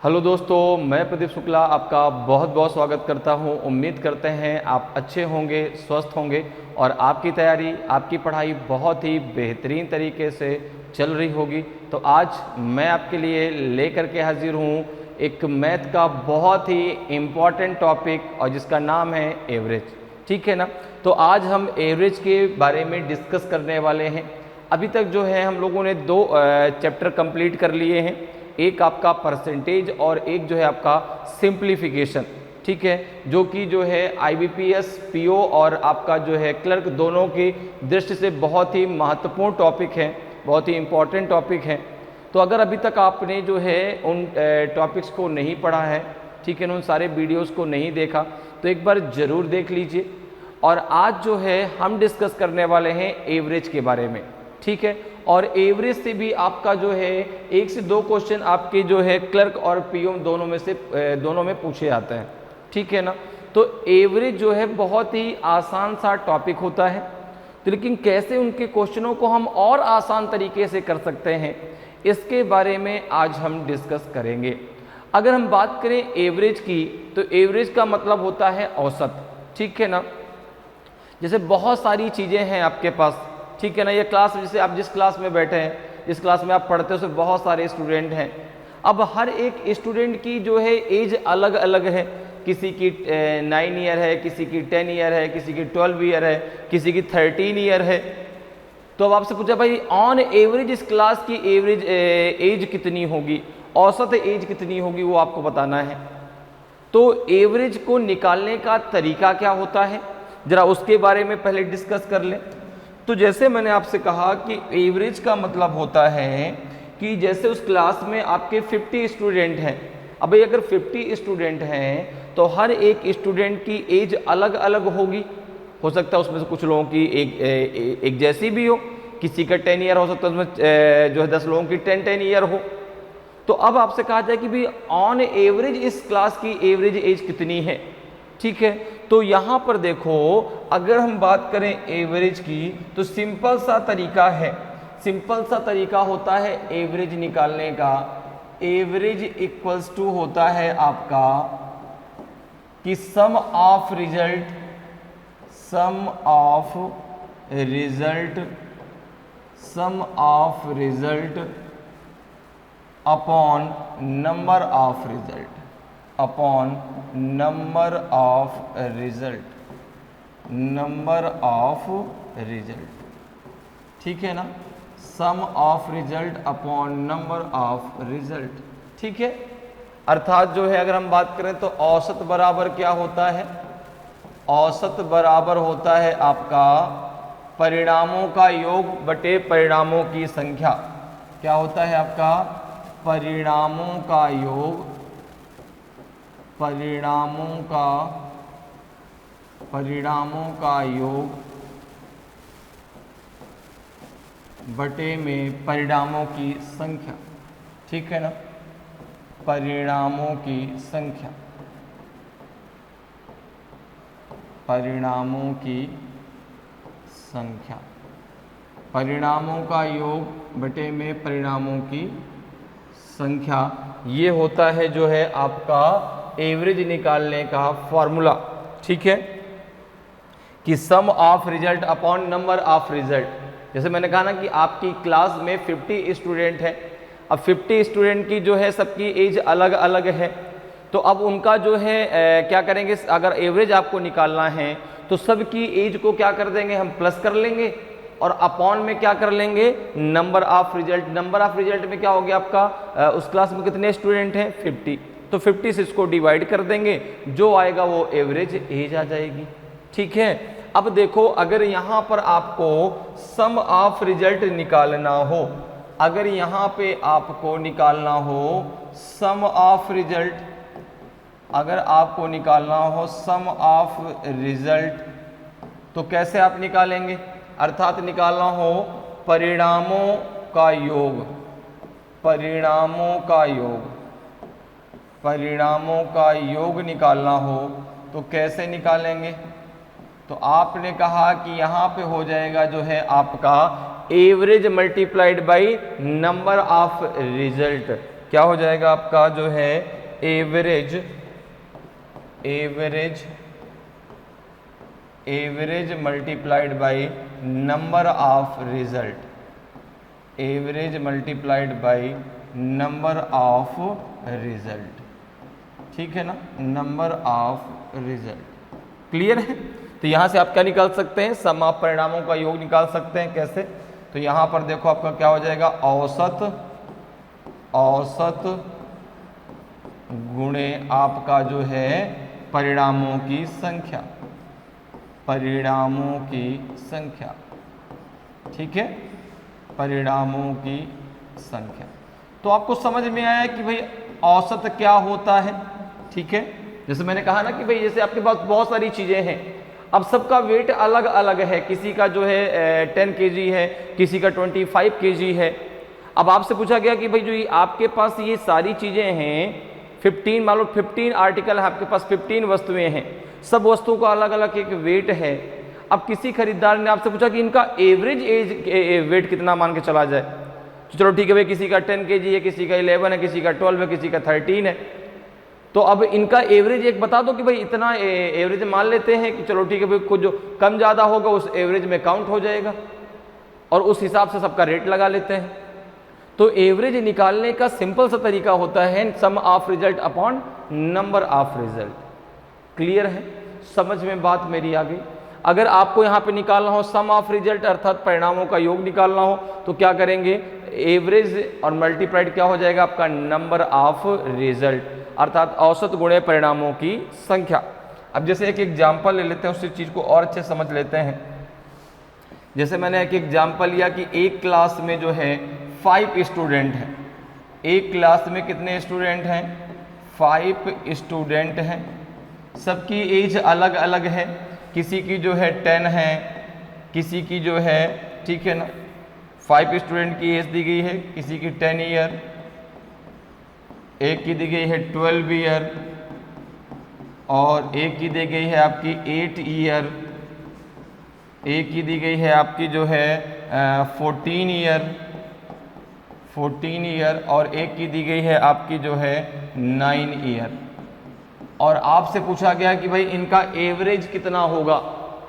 Hello दोस्तों, मैं प्रदीप शुक्ला आपका बहुत बहुत स्वागत करता हूं। उम्मीद करते हैं आप अच्छे होंगे, स्वस्थ होंगे और आपकी तैयारी, आपकी पढ़ाई बहुत ही बेहतरीन तरीके से चल रही होगी। तो आज मैं आपके लिए लेकर के हाजिर हूं एक मैथ का बहुत ही इम्पॉर्टेंट टॉपिक और जिसका नाम है एवरेज। ठीक है ना। तो आज हम एवरेज के बारे में डिस्कस करने वाले हैं। अभी तक जो है हम लोगों ने दो चैप्टर कंप्लीट कर लिए हैं, एक आपका परसेंटेज और एक जो है आपका सिंप्लीफिकेशन। ठीक है, जो कि जो है आईबीपीएस, पीओ और आपका जो है क्लर्क दोनों की दृष्टि से बहुत ही महत्वपूर्ण टॉपिक है, बहुत ही इम्पोर्टेंट टॉपिक है। तो अगर अभी तक आपने जो है उन टॉपिक्स को नहीं पढ़ा है, ठीक है ना, उन सारे वीडियोस को नहीं देखा, तो एक बार ज़रूर देख लीजिए। और आज जो है हम डिस्कस करने वाले हैं एवरेज के बारे में। ठीक है, और एवरेज से भी आपका जो है 1 से 2 क्वेश्चन आपके जो है क्लर्क और पीओ दोनों में पूछे जाते हैं। ठीक है ना। तो एवरेज जो है बहुत ही आसान सा टॉपिक होता है, तो लेकिन कैसे उनके क्वेश्चनों को हम और आसान तरीके से कर सकते हैं, इसके बारे में आज हम डिस्कस करेंगे। अगर हम बात करें एवरेज की, तो एवरेज का मतलब होता है औसत। ठीक है ना। जैसे बहुत सारी चीज़ें हैं आपके पास, ठीक है ना। ये क्लास, जैसे आप जिस क्लास में बैठे हैं, जिस क्लास में आप पढ़ते हो, उसमें बहुत सारे स्टूडेंट हैं। अब हर एक स्टूडेंट की जो है एज अलग अलग है। किसी की 9 ईयर है, किसी की 10 ईयर है, किसी की 12 ईयर है, किसी की 13 ईयर है। तो अब आपसे पूछा भाई ऑन एवरेज इस क्लास की एवरेज एज कितनी होगी, औसत एज कितनी होगी, वो आपको बताना है। तो एवरेज को निकालने का तरीका क्या होता है, जरा उसके बारे में पहले डिस्कस कर लें। तो जैसे मैंने आपसे कहा कि एवरेज का मतलब होता है कि जैसे उस क्लास में आपके 50 स्टूडेंट हैं। अब अगर 50 स्टूडेंट हैं तो हर एक स्टूडेंट की एज अलग अलग होगी। हो सकता है उसमें से कुछ लोगों की एक जैसी भी हो, किसी का 10 ईयर हो सकता है, उसमें जो है 10 लोगों की 10 ईयर हो। तो अब आपसे कहा जाए कि भाई ऑन एवरेज इस क्लास की एवरेज एज कितनी है। ठीक है, तो यहाँ पर देखो, अगर हम बात करें एवरेज की, तो सिंपल सा तरीका है, सिंपल सा तरीका होता है एवरेज निकालने का। एवरेज इक्वल्स टू होता है आपका कि sum of result upon number of result ठीक है ना। Sum of result upon number of result. ठीक है, अर्थात जो है अगर हम बात करें तो औसत बराबर क्या होता है, औसत बराबर होता है आपका परिणामों का योग बटे परिणामों की संख्या। क्या होता है आपका परिणामों का योग, परिणामों का योग बटे में परिणामों की संख्या। ठीक है ना, परिणामों की संख्या, परिणामों की संख्या, परिणामों का योग बटे में परिणामों की संख्या, ये होता है जो है आपका एवरेज निकालने का फॉर्मूला। ठीक है, कि sum of result upon number of result. जैसे मैंने कहा ना कि आपकी क्लास में 50 स्टूडेंट है। अब 50 स्टूडेंट की जो है सबकी एज अलग अलग है, तो अब उनका जो है क्या करेंगे, अगर एवरेज आपको निकालना है तो सबकी एज को क्या कर देंगे, हम प्लस कर लेंगे और अपॉन में क्या कर लेंगे, number of result. Number of result में क्या हो गया आपका, उस क्लास में कितने स्टूडेंट हैं 50, तो 50 से इसको डिवाइड कर देंगे, जो आएगा वो एवरेज एज आ जाएगी। ठीक है, अब देखो अगर यहाँ पर आपको सम ऑफ रिजल्ट निकालना हो, अगर यहाँ पे आपको निकालना हो सम ऑफ रिजल्ट, अगर आपको निकालना हो सम ऑफ रिजल्ट, तो कैसे आप निकालेंगे, अर्थात निकालना हो परिणामों का योग, परिणामों का योग, परिणामों का योग निकालना हो तो कैसे निकालेंगे। तो आपने कहा कि यहाँ पे हो जाएगा जो है आपका average multiplied by number of result. क्या हो जाएगा आपका जो है average multiplied by number of result, average multiplied by number of result, ठीक है ना, नंबर ऑफ रिजल्ट। क्लियर है? तो यहां से आप क्या निकाल सकते हैं, सम ऑफ परिणामों का योग निकाल सकते हैं। कैसे? तो यहां पर देखो आपका क्या हो जाएगा, औसत गुणे आपका जो है परिणामों की संख्या, ठीक है, परिणामों की संख्या। तो आपको समझ में आया कि भाई औसत क्या होता है, ठीक है। जैसे मैंने कहा ना कि भाई जैसे आपके पास बहुत सारी चीजें हैं, अब सबका वेट अलग अलग है, किसी का जो है 10 kg है, किसी का 25 kg है। अब आपसे पूछा गया कि भाई जो ये आपके पास ये सारी चीजें हैं 15, मान लो 15 आर्टिकल है आपके पास, 15 वस्तुएं हैं, सब वस्तुओं का अलग अलग एक वेट है। अब किसी खरीदार ने आपसे पूछा कि इनका एवरेज एज वेट कितना मान के चला जाए, तो चलो ठीक है भाई, किसी का 10 kg है, किसी का 11 है, किसी का 12 है, किसी का 13 है, तो अब इनका एवरेज एक बता दो कि भाई इतना एवरेज मान लेते हैं कि चलो ठीक है भाई, कुछ जो कम ज़्यादा होगा उस एवरेज में काउंट हो जाएगा और उस हिसाब से सबका रेट लगा लेते हैं। तो एवरेज निकालने का सिंपल सा तरीका होता है sum of result upon number of result. Clear है? समझ में बात मेरी आ गई? अगर आपको यहाँ पे निकालना हो सम ऑफ रिजल्ट अर्थात परिणामों का योग निकालना हो तो क्या करेंगे, एवरेज और मल्टीप्लाइड क्या हो जाएगा आपका नंबर ऑफ रिजल्ट, अर्थात औसत गुणे परिणामों की संख्या। अब जैसे एक एग्जाम्पल ले लेते हैं, उसी चीज को और अच्छे समझ लेते हैं। जैसे मैंने एक एग्जाम्पल लिया कि एक क्लास में जो है 5 स्टूडेंट हैं, एक क्लास में कितने स्टूडेंट हैं, 5 स्टूडेंट हैं, सबकी एज अलग अलग है, किसी की जो है 10 है, किसी की जो है, ठीक है ना, 5 स्टूडेंट की एज दी गई है, किसी की 10 ईयर, एक की दी गई है 12 ईयर और एक की दी गई है आपकी 8 ईयर, एक की दी गई है आपकी जो है 14 ईयर और एक की दी गई है आपकी जो है 9 ईयर। और आपसे पूछा गया कि भाई इनका एवरेज कितना होगा,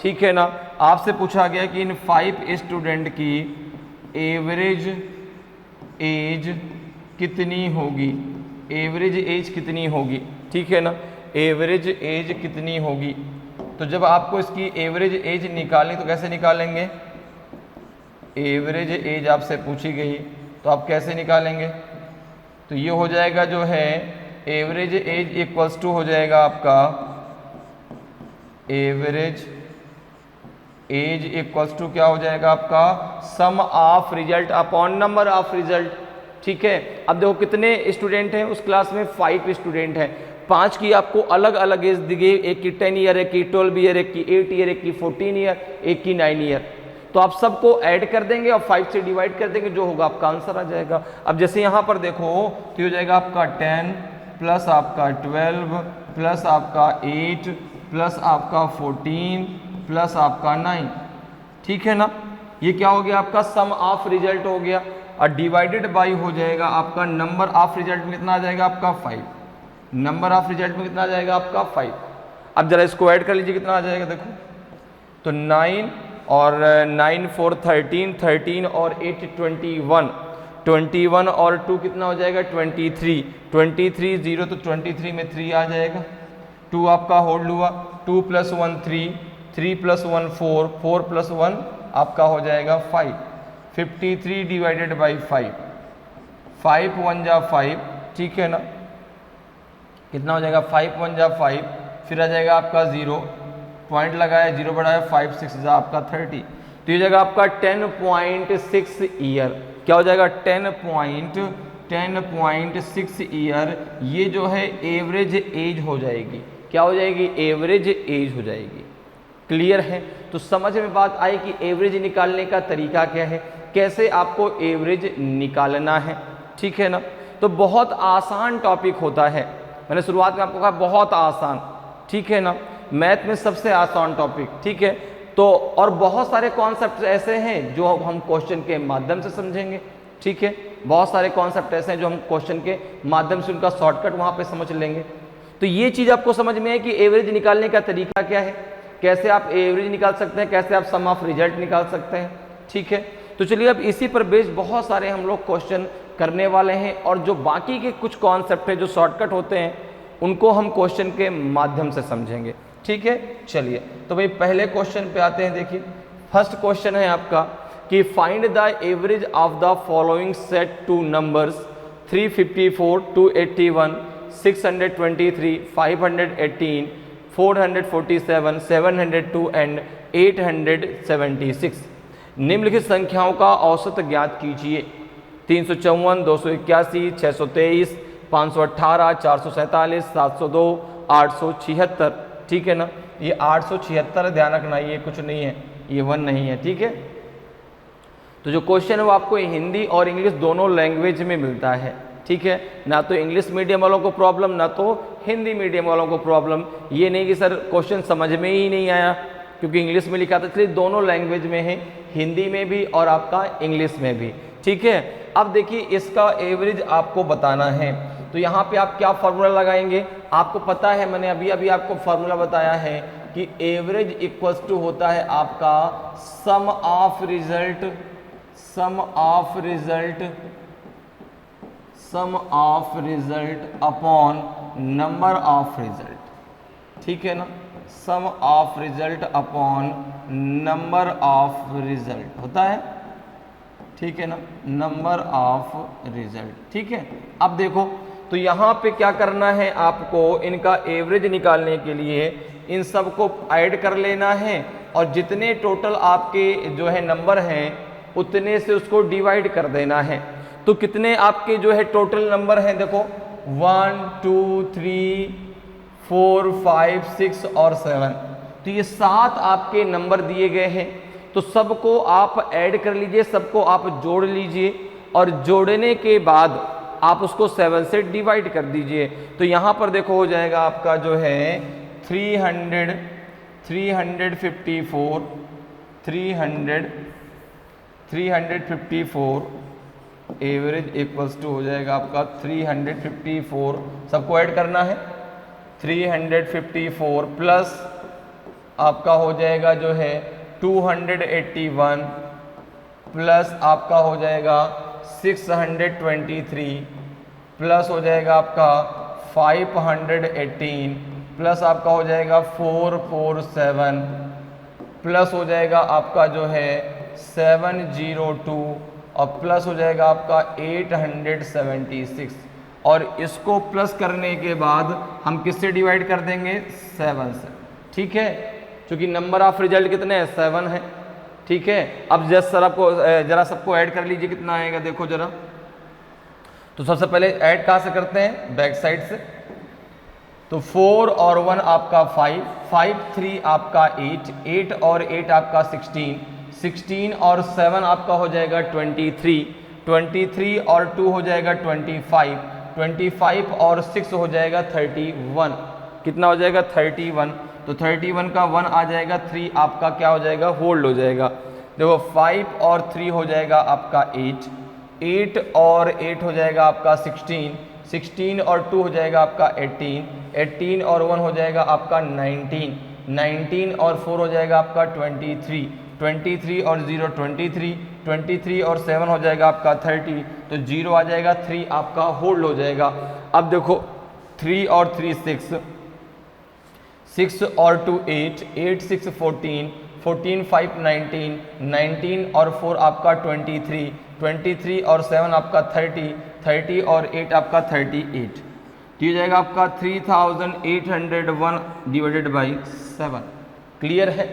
ठीक है ना, आपसे पूछा गया कि इन 5 स्टूडेंट की एवरेज एज कितनी होगी, एवरेज एज कितनी होगी, ठीक है ना, एवरेज एज कितनी होगी। तो जब आपको इसकी एवरेज एज निकालनी तो कैसे निकालेंगे, एवरेज एज आपसे पूछी गई तो आप कैसे निकालेंगे, तो ये हो जाएगा जो है एवरेज एज इक्वल्स टू हो जाएगा आपका एवरेज एज इक्वल्स टू क्या हो जाएगा आपका sum of result upon number of result, ठीक है। अब देखो कितने स्टूडेंट हैं उस क्लास में, 5 स्टूडेंट हैं, 5 की आपको अलग अलग एज दी गई, एक की 10 ईयर, एक की 12 ईयर, एक की 8 ईयर, एक की 14 ईयर, एक की 9 ईयर। तो आप सबको ऐड कर देंगे और 5 से डिवाइड कर देंगे, जो होगा आपका आंसर आ जाएगा। अब जैसे यहाँ पर देखो तो हो जाएगा आपका 10 प्लस आपका 12 प्लस आपका 8 प्लस आपका 14 प्लस आपका 9, ठीक है ना, ये क्या हो गया आपका सम ऑफ रिजल्ट हो गया और डिवाइडेड बाई हो जाएगा आपका नंबर ऑफ रिजल्ट में कितना आ जाएगा आपका 5, नंबर ऑफ रिजल्ट में कितना आ जाएगा आपका 5। अब जरा इसको ऐड कर लीजिए, कितना आ जाएगा देखो, तो 9 और 9 4 13, 13 और 8 21, 21 और 2 कितना हो जाएगा 23, 23 0 तो 23 में 3 आ जाएगा, 2 आपका होल्ड हुआ, 2 + 1 3, 3 + 1 4, 4 + 1 आपका हो जाएगा 5, 53 डिवाइडेड बाई 5, 5 1 जा 5, ठीक है ना, कितना हो जाएगा 5 1 जा 5, फिर आ जाएगा आपका 0, पॉइंट लगाया 0 बढ़ाया 5 6 जा आपका 30, तो ये जाएगा आपका 10.6 ईयर, क्या हो जाएगा 10.6 ईयर, ये जो है एवरेज एज हो जाएगी, क्या हो जाएगी एवरेज एज हो जाएगी। क्लियर है? तो समझ में बात आई कि एवरेज निकालने का तरीका क्या है, कैसे आपको एवरेज निकालना है, ठीक है ना। तो बहुत आसान टॉपिक होता है, मैंने शुरुआत में आपको कहा बहुत आसान, ठीक है ना, मैथ में सबसे आसान टॉपिक, ठीक है। तो और बहुत सारे कॉन्सेप्ट ऐसे हैं जो हम क्वेश्चन के माध्यम से समझेंगे, ठीक है। बहुत सारे कॉन्सेप्ट ऐसे हैं जो हम क्वेश्चन के माध्यम से उनका शॉर्टकट वहाँ पे समझ लेंगे। तो ये चीज़ आपको समझ में है कि एवरेज निकालने का तरीका क्या है, कैसे आप एवरेज निकाल सकते हैं, कैसे आप सम ऑफ रिजल्ट निकाल सकते हैं। ठीक है, तो चलिए अब इसी पर बेस्ड बहुत सारे हम लोग क्वेश्चन करने वाले हैं, और जो बाकी के कुछ कॉन्सेप्ट है जो शॉर्टकट होते हैं उनको हम क्वेश्चन के माध्यम से समझेंगे। ठीक है, चलिए तो भाई पहले क्वेश्चन पे आते हैं। देखिए फर्स्ट क्वेश्चन है आपका कि find the average of the following set two numbers 354, 281, 623, 518, 447, 702 and 876। निम्नलिखित संख्याओं का औसत ज्ञात कीजिए। 354, 281, 623, 518, 447, 702, 876। ठीक है ना, ये 876 ध्यान रखना, ये कुछ नहीं है, ये 1 नहीं है। ठीक है, तो जो क्वेश्चन है वो आपको हिंदी और इंग्लिश दोनों लैंग्वेज में मिलता है। ठीक है, ना तो इंग्लिश मीडियम वालों को प्रॉब्लम, ना तो हिंदी मीडियम वालों को प्रॉब्लम। ये नहीं कि सर क्वेश्चन समझ में ही नहीं आया क्योंकि इंग्लिश में लिखा था, इसलिए दोनों लैंग्वेज में है, हिंदी में भी और आपका इंग्लिश में भी। ठीक है, अब देखिए इसका एवरेज आपको बताना है, तो यहाँ पे आप क्या फॉर्मूला लगाएंगे, आपको पता है, मैंने अभी अभी आपको फॉर्मूला बताया है कि एवरेज इक्वल्स टू होता है आपका sum of result, sum of result, sum of result upon number of result. ठीक है ना, sum of result upon number of result होता है। ठीक है ना, नंबर ऑफ रिजल्ट। ठीक है, अब देखो तो यहाँ पे क्या करना है आपको, इनका एवरेज निकालने के लिए इन सब को ऐड कर लेना है और जितने टोटल आपके जो है नंबर हैं उतने से उसको डिवाइड कर देना है। तो कितने आपके जो है टोटल नंबर हैं, देखो 1 2 3 4 5 6 और 7, तो ये 7 आपके नंबर दिए गए हैं। तो सबको आप ऐड कर लीजिए, सबको आप जोड़ लीजिए और जोड़ने के बाद आप उसको 7 से डिवाइड कर दीजिए। तो यहाँ पर देखो हो जाएगा आपका जो है 300, 354, 354 एवरेज इक्वल्स टू हो जाएगा आपका 354, सबको ऐड करना है। 354 प्लस आपका हो जाएगा जो है 281 प्लस आपका हो जाएगा 623 प्लस हो जाएगा आपका 518 प्लस आपका हो जाएगा 447 प्लस हो जाएगा आपका जो है 702 और प्लस हो जाएगा आपका 876, और इसको प्लस करने के बाद हम किससे डिवाइड कर देंगे, 7 से। ठीक है, क्योंकि नंबर ऑफ रिजल्ट कितने हैं, 7 है। ठीक है, अब जस्ट सर आपको जरा सबको ऐड कर लीजिए, कितना आएगा देखो जरा। तो सबसे पहले ऐड कहाँ से करते हैं, बैक साइड से। तो 4 और 1 आपका 5, 5 3 आपका 8, 8 और 8 आपका 16, 16 और 7 आपका हो जाएगा 23, 23 और 2 हो जाएगा 25, 25 और 6 हो जाएगा 31। कितना हो जाएगा, 31। तो 31 का 1 आ जाएगा, 3 आपका क्या हो जाएगा, होल्ड हो जाएगा। देखो 5 और 3 हो जाएगा आपका 8, 8 और 8 हो जाएगा आपका 16, 16 और 2 हो जाएगा आपका 18, 18 और 1 हो जाएगा आपका 19, 19 और 4 हो जाएगा आपका 23, 23 और 0 23, 23 और 7 हो जाएगा आपका 30, तो 0 आ जाएगा, 3 आपका होल्ड हो जाएगा। अब देखो 3 और 3 6, 6 और 2 8, 8 6 14, 14 5 19, 19 और 4 आपका 23, 23 और 7 आपका 30, 30 और 8 आपका 38। तो ये जाएगा आपका 3801 डिवाइडेड बाई 7। क्लियर है,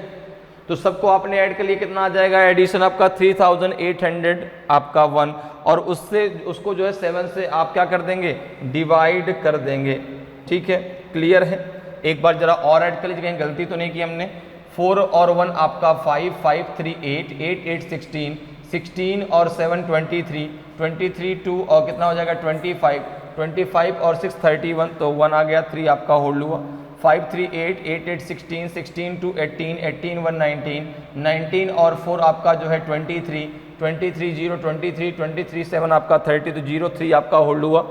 तो सबको आपने ऐड कर लिए, कितना आ जाएगा एडिशन आपका 3800 आपका 1, और उससे उसको जो है 7 से आप क्या कर देंगे, डिवाइड कर देंगे। ठीक है, क्लियर है। एक बार जरा और ऐड कर लीजिए, कहीं गलती तो नहीं की हमने। 4 और 1 आपका 5, 5 3 8, 8 8 16, 16 और 7 23, 23 2 और कितना हो जाएगा 25, 25 और 6 31, तो 1 आ गया, 3 आपका होल्ड हुआ। 5 3 8, 8 8 16, 16 2 18, 18 1 19, 19 और 4 आपका जो है 23, 23 0 23 23 7 आपका 30, तो 0 3 आपका होल्ड हुआ,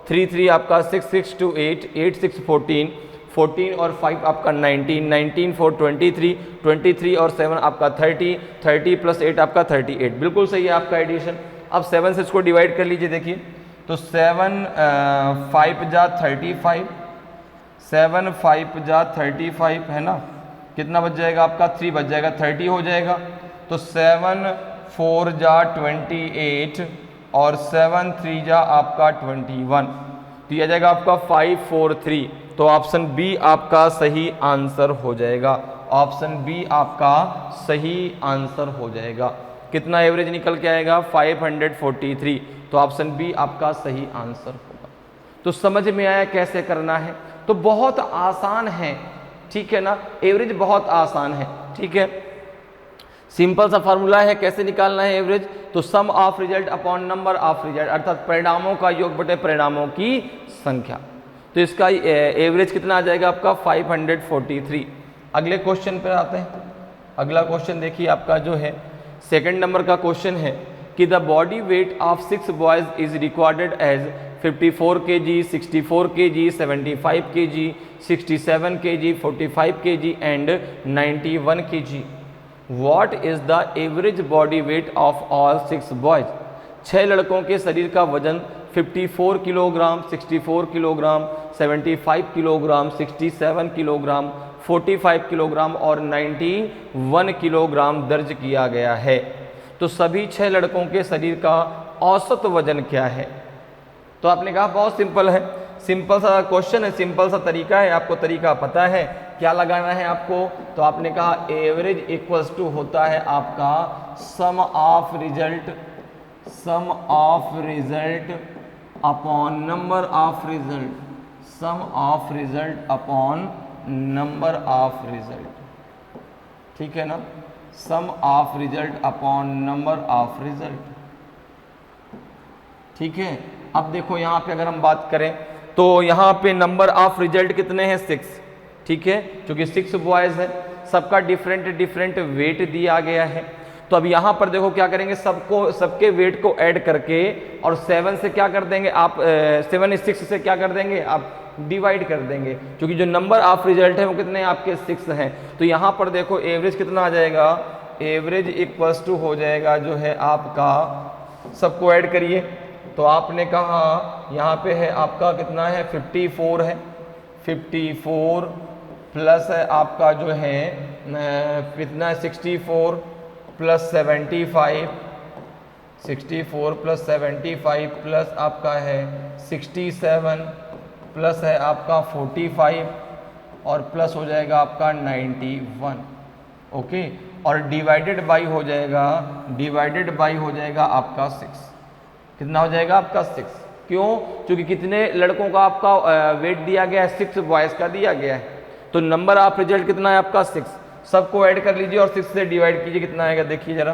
3 3 आपका 6 6 2 8 8 6 14 14 और 5 आपका 19 19 4 23 23 और 7 आपका 30 30 प्लस 8 आपका 38, बिल्कुल सही है आपका एडिशन। अब 7 से इसको डिवाइड कर लीजिए, देखिए तो 7 5 जा 35, 7 5 जा 35 है ना, कितना बच जाएगा आपका 3 बच जाएगा, 30 हो जाएगा। तो 7 4 जा 28 और 7 3 जा आपका 21, तो यह जाएगा आपका 5 4 3, तो ऑप्शन बी आपका सही आंसर हो जाएगा। ऑप्शन बी आपका सही आंसर हो जाएगा। कितना एवरेज निकल के आएगा 543, तो ऑप्शन बी आपका सही आंसर होगा। तो समझ में आया कैसे करना है, तो बहुत आसान है, ठीक है ना, एवरेज बहुत आसान है, ठीक है। सिंपल सा फार्मूला है, कैसे निकालना है एवरेज, तो sum of result upon number of result, अर्थात परिणामों का योग बटे परिणामों की संख्या। तो इसका एवरेज कितना आ जाएगा आपका 543। अगले क्वेश्चन पर आते हैं। अगला क्वेश्चन देखिए आपका जो है सेकंड नंबर का क्वेश्चन है कि the body weight of 6 boys is recorded as 54 kg, 64 kg, 75 kg, 67 kg, 45 kg and 91 kg। What is the average body weight of all 6 boys? 6 लड़कों के शरीर का वजन 54 kilogram, 64 kilogram, 75 kilogram, 67 kilogram, 45 kilogram और 91 kilogram दर्ज किया गया है। तो सभी 6 लड़कों के शरीर का औसत वजन क्या है? तो आपने कहा बहुत सिंपल है, सिंपल सा क्वेश्चन है, सिंपल सा तरीका है, आपको तरीका पता है क्या लगाना है आपको। तो आपने कहा एवरेज इक्वल्स टू होता है आपका sum of result, sum of result upon number of result, sum of result upon number of result, ठीक है ना, sum of result upon number of result, ठीक है। अब देखो यहाँ पे अगर हम बात करें तो यहाँ पे नंबर ऑफ रिजल्ट कितने हैं 6, ठीक है, क्योंकि 6 बॉयज है, सबका डिफरेंट डिफरेंट वेट दिया गया है। तो अब यहाँ पर देखो क्या करेंगे, सबको सबके वेट को ऐड करके और 7 से क्या कर देंगे आप, 7 6 से क्या कर देंगे आप डिवाइड कर देंगे, क्योंकि जो नंबर ऑफ रिजल्ट है वो कितने आपके 6 हैं। तो यहाँ पर देखो एवरेज कितना आ जाएगा, एवरेज इक्वल्स टू हो जाएगा जो है आपका, सबको ऐड करिए। तो आपने कहा यहाँ पे है आपका कितना है 54 है, 54 प्लस है आपका जो है कितना है 64 प्लस 75, 64 प्लस 75 प्लस आपका है 67 प्लस है आपका 45 और प्लस हो जाएगा आपका 91, ओके, और डिवाइडेड बाई हो जाएगा, डिवाइडेड बाई हो जाएगा आपका 6, कितना हो जाएगा आपका 6, क्यों, क्योंकि कितने लड़कों का आपका वेट दिया गया है, 6 बॉयज़ का दिया गया है। तो नंबर ऑफ रिजल्ट कितना है आपका 6, सबको ऐड कर लीजिए और 6 से डिवाइड कीजिए, कितना आएगा देखिए जरा,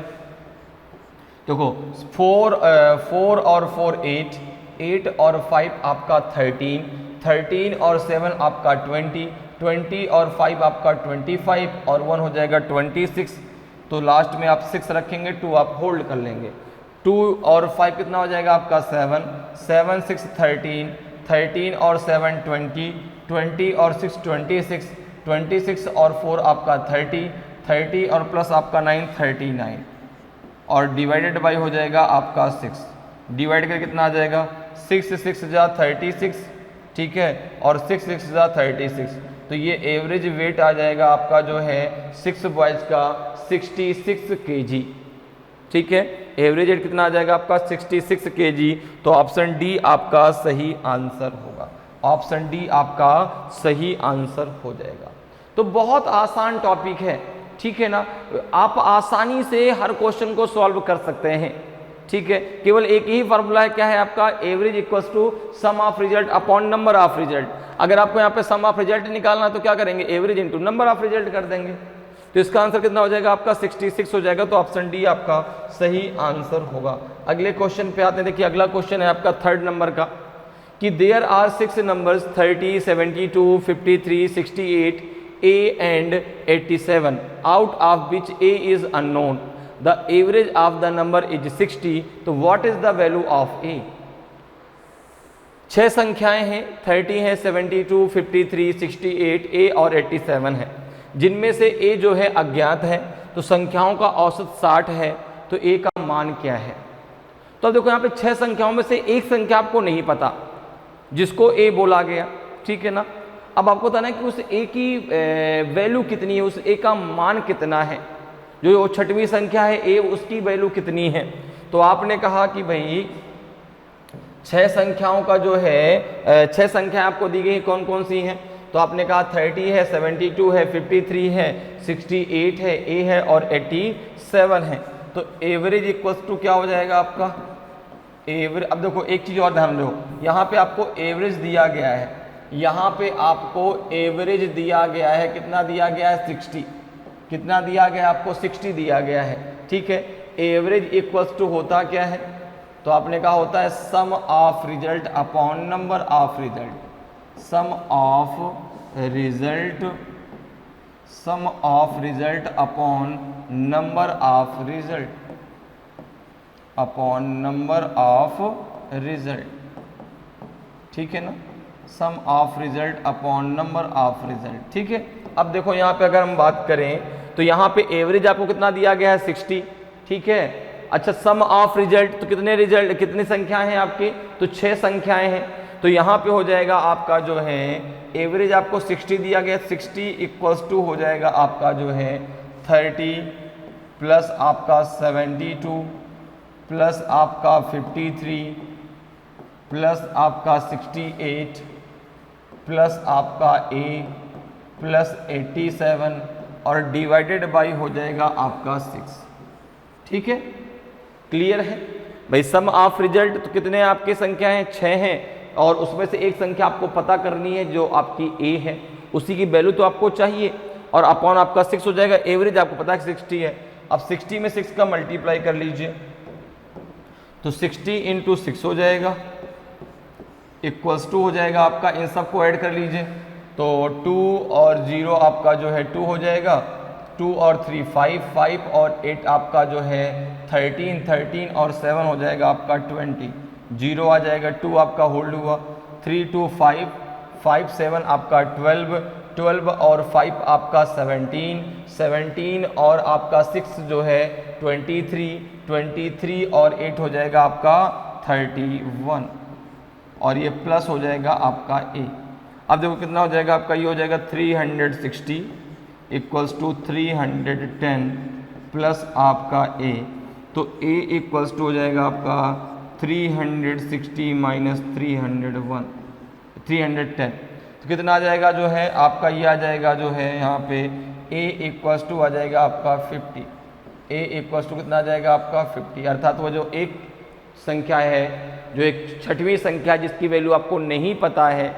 देखो 4 और 4 8, 8 और 5 आपका 13, 13 और 7 आपका 20, 20 और 5 आपका 25 और 1 हो जाएगा 26। तो लास्ट में आप 6 रखेंगे, 2 आप होल्ड कर लेंगे, 2 और 5 कितना हो जाएगा आपका 7, 7 6 13, 13 और 7 20, 20 और 6 26, 26 और 4 आपका 30, 30 और प्लस आपका 9 39 और डिवाइडेड बाई हो जाएगा आपका 6, डिवाइड करके कितना आ जाएगा 6 6 जा 36, ठीक है, और 6 6 जा 36। तो ये एवरेज वेट आ जाएगा आपका जो है 6 बॉयज़ का 66 kg, ठीक है, एवरेज वेट कितना आ जाएगा आपका 66 kg। तो ऑप्शन डी आपका सही आंसर होगा, ऑप्शन डी आपका सही आंसर हो जाएगा। तो बहुत आसान टॉपिक है, ठीक है ना, आप आसानी से हर क्वेश्चन को सॉल्व कर सकते हैं, ठीक है। केवल एक ही फार्मूला है, क्या है आपका, average equals to sum of result upon number of result. अगर आपको यहाँ पे सम ऑफ रिजल्ट निकालना है तो क्या करेंगे, average into number of result कर देंगे। तो इसका आंसर कितना हो जाएगा आपका 66 हो जाएगा। तो ऑप्शन डी आपका सही आंसर होगा। अगले क्वेश्चन पे आते हैं। देखिए अगला क्वेश्चन है आपका 3rd नंबर का कि there are 6 numbers 30, 72, 53, 68, A and 87 out of which A is unknown. The average of the number is 60, तो what is the value of A? 6 संख्याएं हैं, 30 है, 72, 53, 68, ए और 87 है, जिनमें से ए जो है अज्ञात है, तो संख्याओं का औसत 60 है, तो ए का मान क्या है? तो अब देखो यहाँ पे 6 संख्याओं में से एक संख्या आपको नहीं पता, जिसको ए बोला गया, ठीक है ना। अब आपको बताना है कि उस ए की वैल्यू कितनी है, उस ए का मान कितना है, जो 6वीं संख्या है ए, उसकी वैल्यू कितनी है। तो आपने कहा कि भाई 6 संख्याओं का जो है 6 संख्याएं आपको दी गई, कौन कौन सी हैं? तो आपने कहा 30 है, 72 है, 53 है, 68 है, ए है और 87 है। तो एवरेज इक्वल्स टू क्या हो जाएगा आपका? एवरेज। अब देखो एक चीज़ और ध्यान दो, यहाँ पे आपको एवरेज दिया गया है, यहाँ पे आपको एवरेज दिया गया है, कितना दिया गया है? 60। कितना दिया गया है आपको? 60 दिया गया है, ठीक है। एवरेज इक्वल्स टू होता क्या है? तो आपने कहा होता है sum of result upon number of result. Sum of result upon number of result, ठीक है ना। Sum of result upon number of result, ठीक है। अब देखो यहाँ पे अगर हम बात करें तो यहाँ पे एवरेज आपको कितना दिया गया है? 60, ठीक है। अच्छा, सम ऑफ रिजल्ट, तो कितनी संख्याएं हैं आपकी? तो 6 संख्याएं हैं, तो यहाँ पे हो जाएगा आपका जो है एवरेज आपको 60 दिया गया, 60 इक्वल्स टू हो जाएगा आपका जो है 30 प्लस आपका 72 प्लस आपका 53 प्लस आपका 68 प्लस आपका ए प्लस 87 और डिवाइडेड बाई हो जाएगा आपका 6, ठीक है। क्लियर है भाई? सम ऑफ रिजल्ट तो कितने आपकी संख्या हैं? 6 हैं, और उसमें से एक संख्या आपको पता करनी है जो आपकी ए है, उसी की वैल्यू तो आपको चाहिए, और अपॉन आपका 6 हो जाएगा। एवरेज आपको पता है 60 है। अब 60 में 6 का मल्टीप्लाई कर लीजिए, तो 60 इंटू 6 हो जाएगा, इक्वल्स टू हो जाएगा आपका, इन सबको ऐड कर लीजिए, तो 2 और 0 आपका जो है 2 हो जाएगा, 2 और 3 5, 5 और 8 आपका जो है 13, 13 और 7 हो जाएगा आपका 20, 0 आ जाएगा, 2 आपका होल्ड हुआ, 3 2 5, 5 7 आपका 12, 12 और 5 आपका 17, 17 और आपका 6 जो है 23, 23 और 8 हो जाएगा आपका 31, और ये प्लस हो जाएगा आपका ए। अब देखो कितना हो जाएगा आपका, ये हो जाएगा 360 इक्वल्स टू 310 प्लस आपका ए, तो ए इक्वल्स टू हो जाएगा आपका 360 माइनस 310, तो कितना आ जाएगा जो है आपका, ये आ जाएगा जो है यहाँ पे ए इक्वल्स टू आ जाएगा आपका 50, ए इक्वल्स टू कितना आ जाएगा आपका 50, अर्थात वो जो एक संख्या है, जो एक 6वीं संख्या जिसकी वैल्यू आपको नहीं पता है,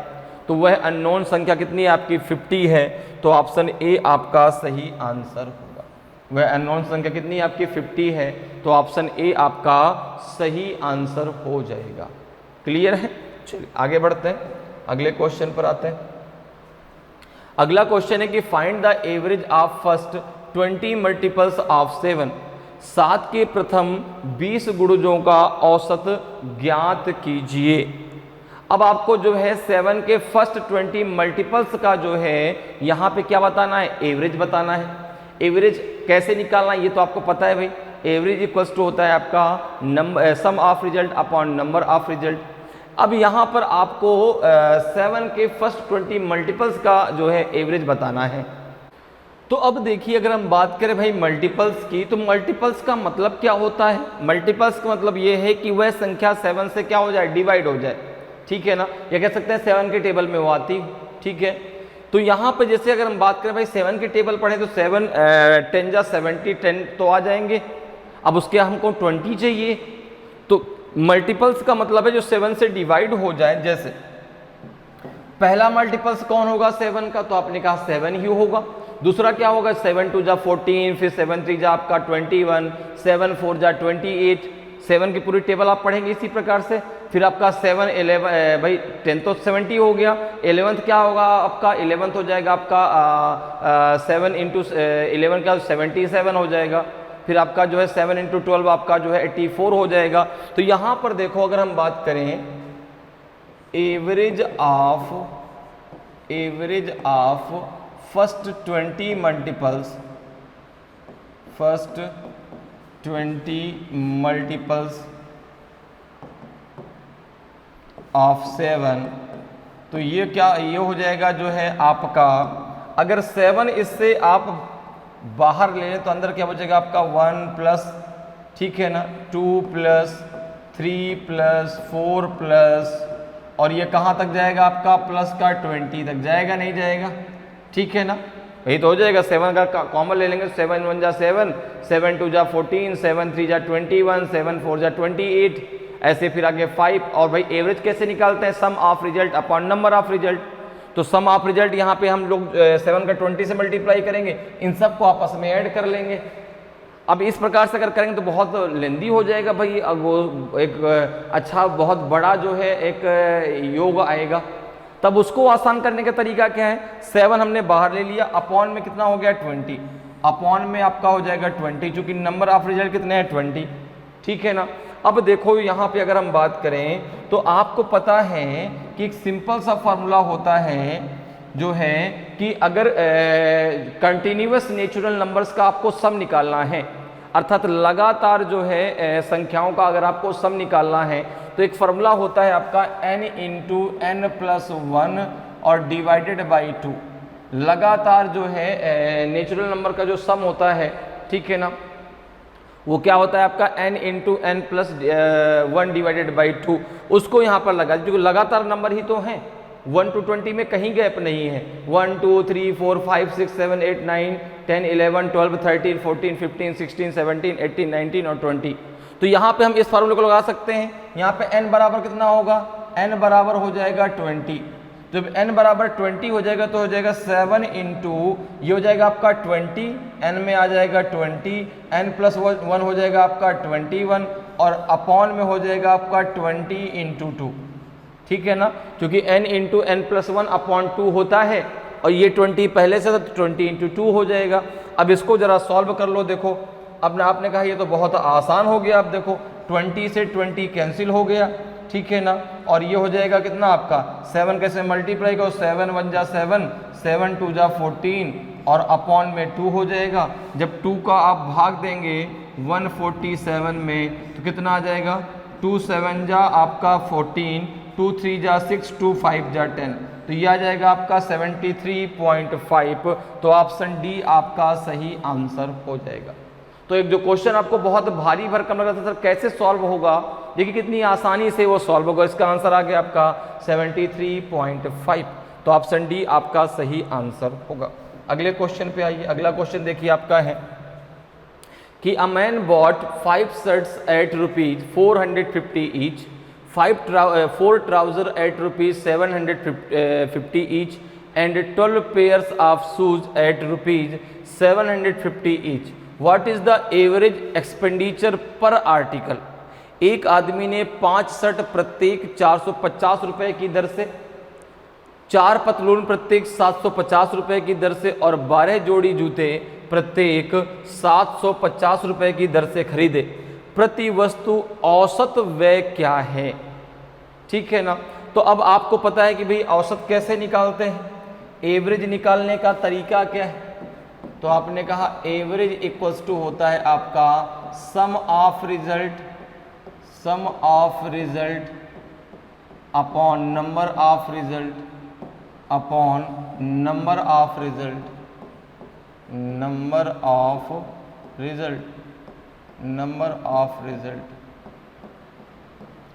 तो वह अननोन संख्या कितनी है आपकी? 50 है, तो ऑप्शन ए आपका सही आंसर होगा। वह अननोन संख्या कितनी है आपकी? 50 है, तो ऑप्शन ए आपका सही आंसर हो जाएगा। क्लियर है? चलिए आगे बढ़ते हैं, अगले क्वेश्चन पर आते हैं। अगला क्वेश्चन है कि find the average of first 20 multiples of 7। 7 के प्रथम 20 गुणजों का औसत ज्ञात कीजिए। अब आपको जो है 7 के फर्स्ट 20 मल्टीपल्स का जो है यहाँ पे क्या बताना है? एवरेज बताना है। एवरेज कैसे निकालना है ये तो आपको पता है भाई। एवरेज इक्वल्स टू होता है आपका number sum of result upon number of result. अब यहाँ पर आपको 7 के फर्स्ट 20 मल्टीपल्स का जो है एवरेज बताना है। तो अब देखिए, अगर हम बात करें भाई मल्टीपल्स की, तो मल्टीपल्स का मतलब क्या होता है? मल्टीपल्स का मतलब ये है कि वह संख्या 7 से क्या हो जाए? डिवाइड हो जाए, ठीक है ना। ये कह सकते हैं 7 के टेबल में वो आती, ठीक है। तो यहाँ पे जैसे अगर हम बात करें भाई 7 के टेबल पढ़े तो 7 10 जा 70, 10 तो आ जाएंगे। अब उसके हमको 20 चाहिए, तो मल्टीपल्स का मतलब है जो 7 से डिवाइड हो जाए। जैसे पहला मल्टीपल्स कौन होगा 7 का? तो आपने कहा 7 ही होगा। दूसरा क्या होगा? 7 2 जा 14, फिर 7 3 जा आपका 21, 7 4 जा 28। 7 की पूरी टेबल आप पढ़ेंगे इसी प्रकार से। फिर आपका 7 11 भाई 10 तो 70 हो गया। 11th क्या होगा आपका? 11th हो जाएगा आपका 7 इंटू 11 का 77 हो जाएगा। फिर आपका जो है 7 इंटू 12 आपका जो है 84 हो जाएगा। तो यहाँ पर देखो अगर हम बात करें average of first 20 multiples, of 7, तो ये क्या, ये हो जाएगा जो है आपका, अगर 7 इससे आप बाहर ले लें तो अंदर क्या बचेगा आपका 1 प्लस, ठीक है ना, 2 प्लस 3 प्लस 4 प्लस, और ये कहाँ तक जाएगा आपका प्लस का 20 तक जाएगा, नहीं जाएगा, ठीक है ना, यही तो हो जाएगा। 7 का कॉमन ले लेंगे, 7 1 जा 7, 7 2 जा 14, 7 3 जा 21, 7 4 जा 28, ऐसे फिर आगे 5। और भाई एवरेज कैसे निकालते हैं, sum of result upon number of result. तो सम ऑफ रिजल्ट यहाँ पे हम लोग 7 का 20 से मल्टीप्लाई करेंगे, इन सब को आपस में ऐड कर लेंगे। अब इस प्रकार से अगर करेंगे तो बहुत लेंदी हो जाएगा भाई, अब वो एक अच्छा बहुत बड़ा जो है एक योग आएगा। तब उसको आसान करने का तरीका क्या है, 7 हमने बाहर ले लिया, अपॉन में कितना हो गया 20, अपॉन में आपका हो जाएगा 20, चूंकि नंबर ऑफ रिजल्ट कितने हैं 20, ठीक है ना। अब देखो यहाँ पे अगर हम बात करें तो आपको पता है कि एक सिंपल सा फॉर्मूला होता है जो है कि अगर कंटिन्यूअस नेचुरल नंबर्स का आपको सम निकालना है, अर्थात लगातार जो है संख्याओं का अगर आपको सम निकालना है, तो एक फॉर्मूला होता है आपका n इंटू n प्लस 1 और डिवाइडेड बाई 2। लगातार जो है नेचुरल नंबर का जो सम होता है, ठीक है ना, वो क्या होता है आपका n into n plus 1 divided by 2। उसको यहाँ पर लगा दीजिए, लगातार नंबर ही तो हैं, 1 to 20 में कहीं गैप नहीं है। 1 2 3 4 5 6 7 8 9 10 11 12 13 14 15 16 17 18 19 और 20। तो यहाँ पे हम इस फार्मूले को लगा सकते हैं। यहाँ पे n बराबर कितना होगा, n बराबर हो जाएगा 20। जब n बराबर 20 हो जाएगा तो हो जाएगा 7 इंटू, ये हो जाएगा आपका 20, n में आ जाएगा 20, n प्लस 1 हो जाएगा आपका 21, और अपॉन में हो जाएगा आपका 20 इंटू 2, ठीक है ना, क्योंकि n into n plus 1 upon 2 होता है, और ये 20 पहले से था तो 20 इंटू 2 हो जाएगा। अब इसको जरा सॉल्व कर लो, देखो अब आपने कहा ये तो बहुत आसान हो गया। अब देखो 20 से 20 कैंसिल हो गया, ठीक है ना, और ये हो जाएगा कितना आपका 7 कैसे मल्टीप्लाई करो, 7 1 जा 7, 7 2 जा 14, और अपॉन में 2 हो जाएगा। जब 2 का आप भाग देंगे 147 में तो कितना आ जाएगा, 2 7 जा आपका 14, 2 3 जा 6, 2 5 जा 10, तो ये आ जाएगा आपका 73.5। तो ऑप्शन डी आपका सही आंसर हो जाएगा। तो एक जो क्वेश्चन आपको बहुत भारी भरकम लग रहा था सर कैसे सॉल्व होगा, देखिए कितनी आसानी से वो सॉल्व होगा। इसका आंसर आ गया आपका 73.5। तो ऑप्शन डी आपका सही आंसर होगा। अगले क्वेश्चन पे आइए। अगला क्वेश्चन देखिए आपका है कि a man bought 5 shirts at rupees 450 each, 4 trouser at rupees 750 each, and 12 pairs of shoes at rupees 750 each. What is the average expenditure per article. एक आदमी ने 5 शर्ट प्रत्येक 450 रुपए की दर से, 4 पतलून प्रत्येक 750 रुपए की दर से, और 12 जोड़ी जूते प्रत्येक 750 रुपए की दर से खरीदे। प्रति वस्तु औसत व्यय क्या है, ठीक है ना। तो अब आपको पता है कि भाई औसत कैसे निकालते हैं, एवरेज निकालने का तरीका क्या है। तो आपने कहा एवरेज इक्वल्स टू होता है आपका sum of result upon number of result upon number of result,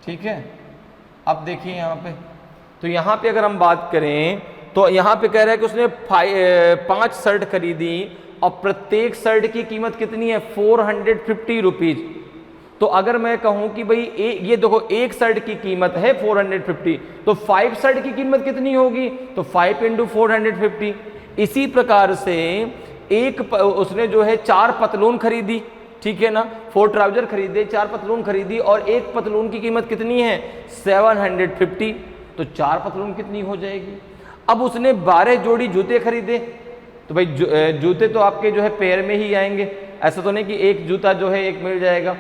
ठीक है। अब देखिए यहाँ पे, तो यहाँ पे अगर हम बात करें तो यहाँ पे कह रहा है कि उसने 5 शर्ट खरीदी और प्रत्येक शर्ट की कीमत कितनी है 450 रुपीज। तो अगर मैं कहूँ कि भाई ये देखो एक शर्ट की कीमत है 450, तो 5 शर्ट की कीमत कितनी होगी, तो 5 इंटू 450। इसी प्रकार से उसने जो है 4 पतलून खरीदी, ठीक है ना, 4 ट्राउजर खरीदे, 4 पतलून खरीदी, और एक पतलून की कीमत कितनी है 750, तो 4 पतलून कितनी हो जाएगी। अब उसने 12 जोड़ी जूते खरीदे, तो भाई जूते तो आपके जो है पैर में ही आएंगे, ऐसा तो नहीं कि एक जूता जो है एक मिल जाएगा,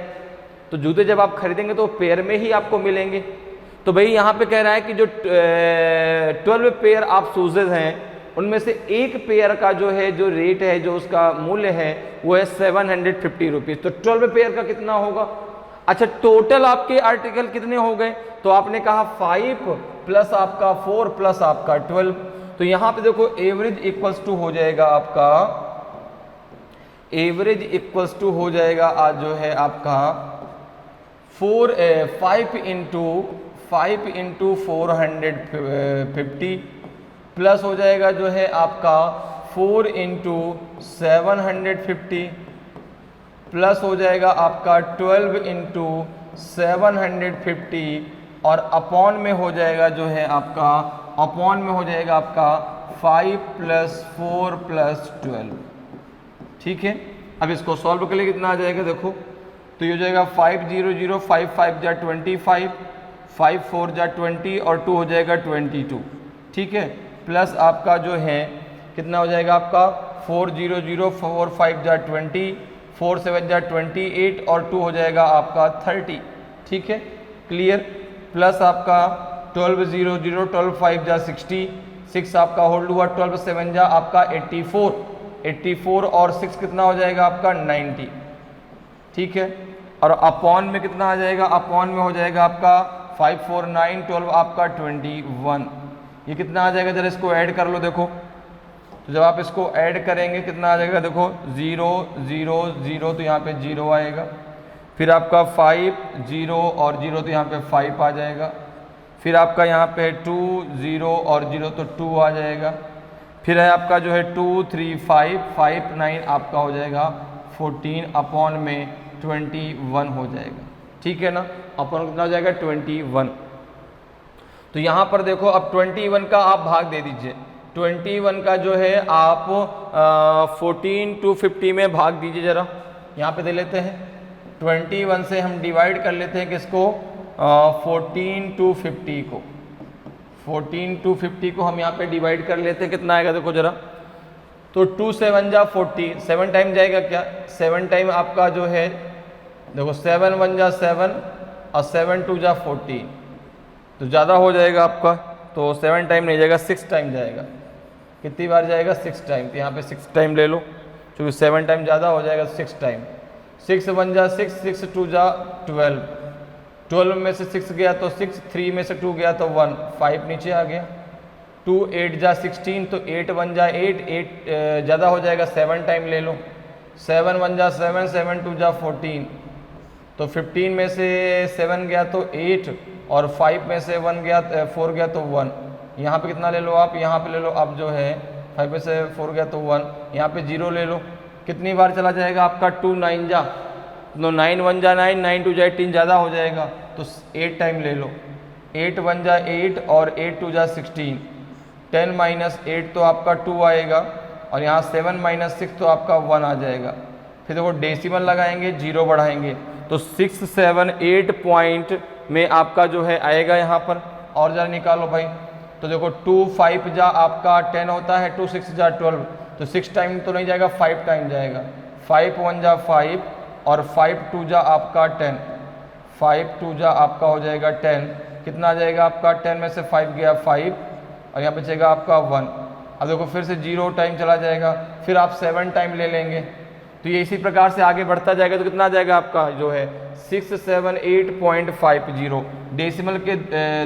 तो जूते जब आप खरीदेंगे तो पेयर में ही आपको मिलेंगे। तो भाई यहाँ पे कह रहा है कि जो 12 पेयर ऑफ शूजेज हैं उनमें से एक पेयर का जो है जो रेट है, जो उसका मूल्य है वो है 750 रुपीज़। तो 12 पेयर का कितना होगा? अच्छा, टोटल आपके आर्टिकल कितने हो गए? तो आपने कहा 5 प्लस आपका 4 प्लस आपका 12। तो यहाँ पे देखो एवरेज इक्वल्स टू हो जाएगा आपका, एवरेज इक्वल्स टू हो जाएगा आज जो है आपका 5 इंटू 450 प्लस हो जाएगा जो है आपका 4 इंटू 750 प्लस हो जाएगा आपका 12 इंटू 750 और अपॉन में हो जाएगा जो है आपका, अपॉन में हो जाएगा आपका 5 प्लस 4 प्लस 12। ठीक है, अब इसको सॉल्व कर लिए कितना आ जाएगा देखो, तो ये हो जाएगा 5 0 0 5 5 जा 25, 5 4 जा 20 और 2 हो जाएगा 22। ठीक है, प्लस आपका जो है कितना हो जाएगा आपका 4 0 0 4 5 जा 20, 4 7 जा 28 और 2 हो जाएगा आपका 30। ठीक है, क्लियर। प्लस आपका 12 0 0 12 5 जा 60, 6 आपका होल्ड हुआ, 12 7 जा आपका 84 और 6 कितना हो जाएगा आपका 90। ठीक है, और अपॉन में कितना आ जाएगा, अपॉन में हो जाएगा आपका 5 4 9 12 आपका 21। ये कितना आ जाएगा, जरा इसको ऐड कर लो देखो, तो जब आप इसको ऐड करेंगे कितना आ जाएगा देखो 0 0 0, तो यहाँ पे 0 आएगा, फिर आपका 5 0 और 0 तो यहाँ पे 5 आ जाएगा, फिर आपका यहाँ पे 2 0 और 0 तो 2 आ जाएगा, फिर है आपका जो है 2 3 5 5 9 आपका हो जाएगा 14 अपॉन में 21 हो जाएगा। ठीक है ना, अपॉन कितना हो जाएगा 21। तो यहाँ पर देखो अब 21 का आप भाग दे दीजिए, 21 का जो है आप 14 to 50 में भाग दीजिए, जरा यहाँ पे दे लेते हैं 21 से हम डिवाइड कर लेते हैं किसको, 14 to 50 को, 14 to 50 को हम यहाँ पे डिवाइड कर लेते हैं, कितना आएगा देखो जरा, तो 2 7 जा 40, 7 टाइम जाएगा क्या, 7 टाइम आपका जो है देखो 7 1 जा 7 और 7 2 जा 14, तो ज़्यादा हो जाएगा आपका, तो 7 टाइम नहीं जाएगा 6 टाइम जाएगा। कितनी बार जाएगा 6 टाइम, तो यहाँ पे 6 टाइम ले लो, क्योंकि 7 टाइम ज़्यादा हो जाएगा 6 टाइम। 6 1 जा 6, 6 2 जा 12, 12 में से 6 गया तो 6, 3 में से 2 गया तो 1, 5 नीचे आ गया, 2 8 जा 16, तो 8 1 जा 8, 8 ज़्यादा हो जाएगा 7 टाइम ले लो, 7 1 जा 7, 7 2 जा 14, तो 15 में से 7 गया तो 8 और 5 में से 1 गया 4 गया तो 1, यहाँ पे कितना ले लो आप, यहाँ पे ले लो आप जो है 5 में से 4 गया तो 1, यहाँ पे 0 ले लो, कितनी बार चला जाएगा आपका 2 9 जा, तो 9 1 जा 9, 9 2 जा 18, ज़्यादा हो जाएगा तो 8 टाइम ले लो, 8 1 जा 8 और 8 2 जा 16, 10 माइनस 8 तो आपका 2 आएगा और यहाँ 7 माइनस 6 तो आपका 1 आ जाएगा, फिर देखो डेसिमल लगाएंगे 0 बढ़ाएंगे तो 6 7 8 पॉइंट में आपका जो है आएगा यहाँ पर, और जरा निकालो भाई, तो देखो 2 5 जा आपका 10 होता है, 2 6 जा 12, तो 6 टाइम तो नहीं जाएगा 5 टाइम जाएगा, 5 1 जा 5 और 5 2 जा आपका 10, 5 2 जा आपका हो जाएगा 10, कितना आ जाएगा आपका 10 में से 5 गया 5 और यहाँ बचेगा आपका 1। अब देखो फिर से 0 टाइम चला जाएगा, फिर आप 7 टाइम ले लेंगे, तो ये इसी प्रकार से आगे बढ़ता जाएगा, तो कितना आ जाएगा आपका जो है 678.50, डेसिमल के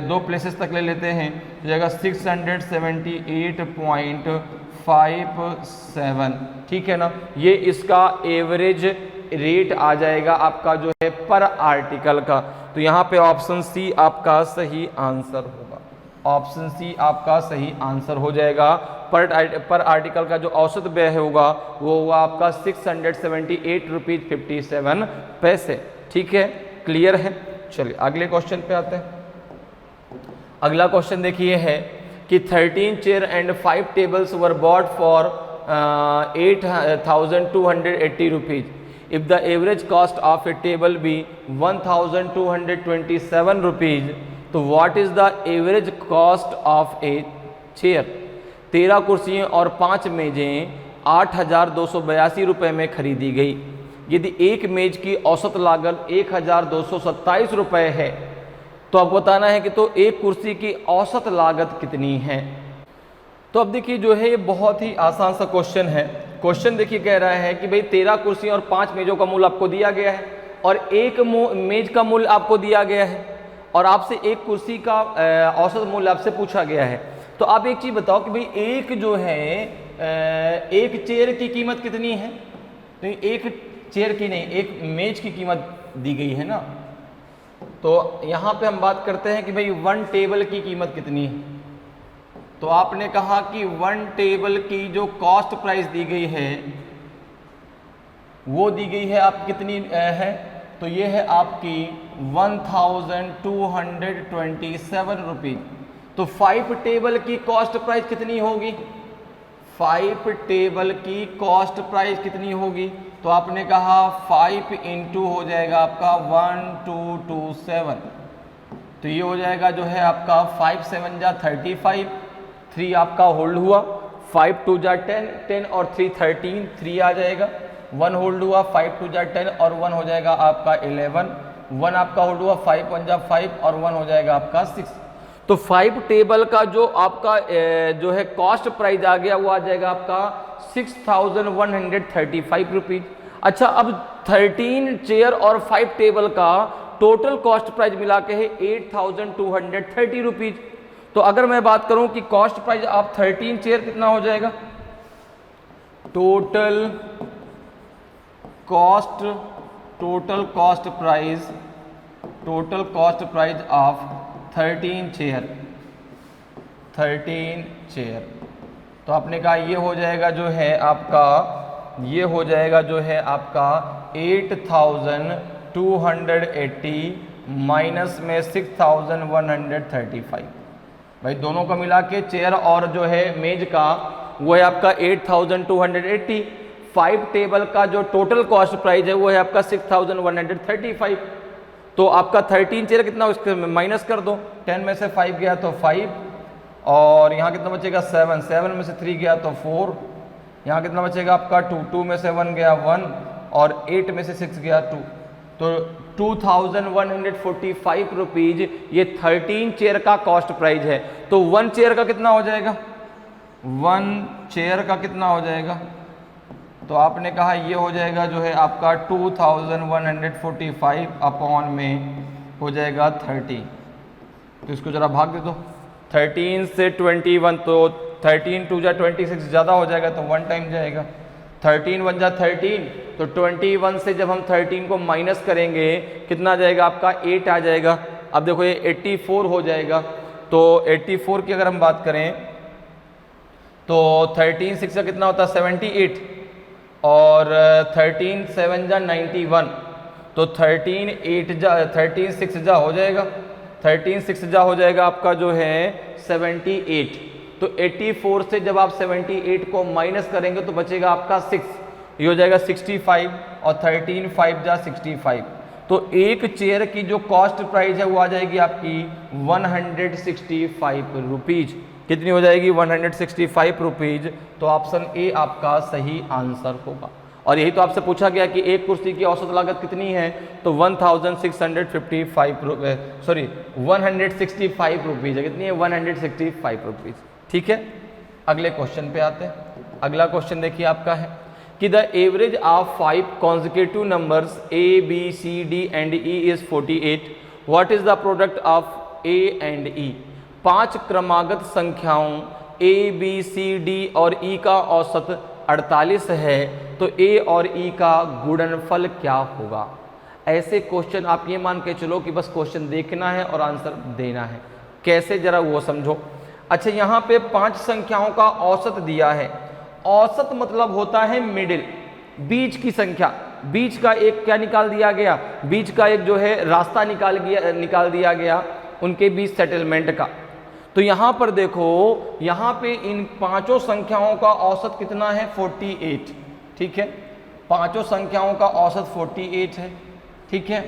2 प्लेसेस तक ले लेते हैं, तो जाएगा 678.57। ठीक है ना, ये इसका एवरेज रेट आ जाएगा आपका जो है पर आर्टिकल का। तो यहाँ पे ऑप्शन सी आपका सही आंसर होगा, ऑप्शन सी आपका सही आंसर हो जाएगा। पर आर्टिकल का जो औसत व्यय होगा वो होगा आपका 678 रुपीज़ 57 पैसे। ठीक है, क्लियर है। चलिए अगले क्वेश्चन पे आते हैं। अगला क्वेश्चन देखिए है कि 13 chair and 5 tables were bought for 8,280 rupees. If the average cost of a table be 1,227 rupees, तो what is the average cost of a chair? 13 कुर्सियाँ और 5 मेजें 8,282 रुपये में खरीदी गई। यदि एक मेज की औसत लागत 1227 रुपये है तो आपको बताना है कि तो एक कुर्सी की औसत लागत कितनी है। तो अब देखिए जो है ये बहुत ही आसान सा क्वेश्चन है। क्वेश्चन देखिए कह रहा है कि भाई 13 कुर्सी और 5 मेजों का मूल्य आपको दिया गया है और एक मेज का मूल्य आपको दिया गया है और आपसे एक कुर्सी का औसत मूल्य आपसे पूछा गया है। तो आप एक चीज़ बताओ कि भाई एक जो है एक चेयर की कीमत कितनी है। तो एक चेयर की नहीं, एक मेज की कीमत दी गई है ना। तो यहाँ पे हम बात करते हैं कि भाई वन टेबल की कीमत कितनी है। तो आपने कहा कि वन टेबल की जो कॉस्ट प्राइस दी गई है वो दी गई है आप कितनी है। तो ये है आपकी 1227 रुपीज। तो 5 टेबल की कॉस्ट प्राइस कितनी होगी। 5 टेबल की कॉस्ट प्राइस कितनी होगी। तो आपने कहा 5 इंटू हो जाएगा आपका 1227। तो ये हो जाएगा जो है आपका 5 7 जा 35, 3 आपका होल्ड हुआ, 5 2 जा 10, 10 और 3 13, 3 आ जाएगा, 1 होल्ड हुआ, 5 2 जा 10 और 1 हो जाएगा आपका 11, 1 आपका होल्ड हुआ, 5 1 जा 5 और 1 हो जाएगा आपका 6। तो 5 टेबल का जो आपका जो है कॉस्ट प्राइस आ गया वो आ जाएगा आपका 6135 रुपीज। अच्छा, अब 13 चेयर और 5 टेबल का टोटल कॉस्ट प्राइस मिला के है 8230 रुपीज। तो अगर मैं बात करूं कि कॉस्ट प्राइस आप 13 चेयर कितना हो जाएगा, total cost price of 13 chair. तो आपने कहा ये हो जाएगा जो है आपका 8280 माइनस में 6135। भाई दोनों का मिला के चेयर और जो है मेज का वो है आपका 8280। 5 टेबल का जो टोटल कॉस्ट प्राइस है वो है आपका 6135। तो आपका 13 चेयर कितना उसके माइनस कर दो, 10 में से 5 गया तो 5 और यहाँ कितना बचेगा 7, 7 में से 3 गया तो 4, यहाँ कितना बचेगा आपका 2, 2 में से 1 गया 1 और 8 में से 6 गया 2। तो 2145 रुपीज ये 13 चेयर का कॉस्ट प्राइस है। तो 1 चेयर का कितना हो जाएगा, 1 चेयर का कितना हो जाएगा। तो आपने कहा ये हो जाएगा जो है आपका 2145 अपॉन में हो जाएगा 30। तो इसको जरा भाग दे दो 13 से 21, तो 13 2 जा 26 ज़्यादा हो जाएगा तो 1 टाइम जाएगा, 13 1 जा 13। तो 21 से जब हम 13 को माइनस करेंगे कितना जाएगा आपका 8 आ जाएगा। अब देखो ये 84 हो जाएगा। तो 84 की अगर हम बात करें तो 13 6 का कितना होता है 78 और 13 7 जा 91। तो 13 6 जा हो जाएगा, 13 6 जा हो जाएगा आपका जो है 78। तो 84 से जब आप 78 को माइनस करेंगे तो बचेगा आपका 6, ये हो जाएगा 65 और 13 5 जा 65। तो एक चेयर की जो कॉस्ट प्राइस है वो आ जाएगी आपकी 165 रुपीज। कितनी हो जाएगी 165 रुपीज। तो ऑप्शन ए आपका सही आंसर होगा। और यही तो आपसे पूछा गया कि एक कुर्सी की औसत लागत कितनी है, तो 165 रुपीज है। कितनी है 165 रुपीज। ठीक है, अगले क्वेश्चन पे आते हैं। अगला क्वेश्चन देखिए आपका है कि the average of 5 consecutive numbers A, B, C, D and E is 48. What is the product of A and E? 5 क्रमागत संख्याओं A, B, C, D और E का औसत 48 है, तो A और E का गुणनफल क्या होगा। ऐसे क्वेश्चन आप ये मान के चलो कि बस क्वेश्चन देखना है और आंसर देना है। कैसे, जरा वो समझो। अच्छा, यहाँ पे 5 संख्याओं का औसत दिया है। औसत मतलब होता है मिडिल, बीच की संख्या। बीच का एक क्या निकाल दिया गया, बीच का एक जो है रास्ता निकाल दिया गया उनके बीच सेटलमेंट का। तो यहाँ पर देखो, यहाँ पे इन 5 संख्याओं का औसत कितना है 48। ठीक है, 5 संख्याओं का औसत 48 है। ठीक है,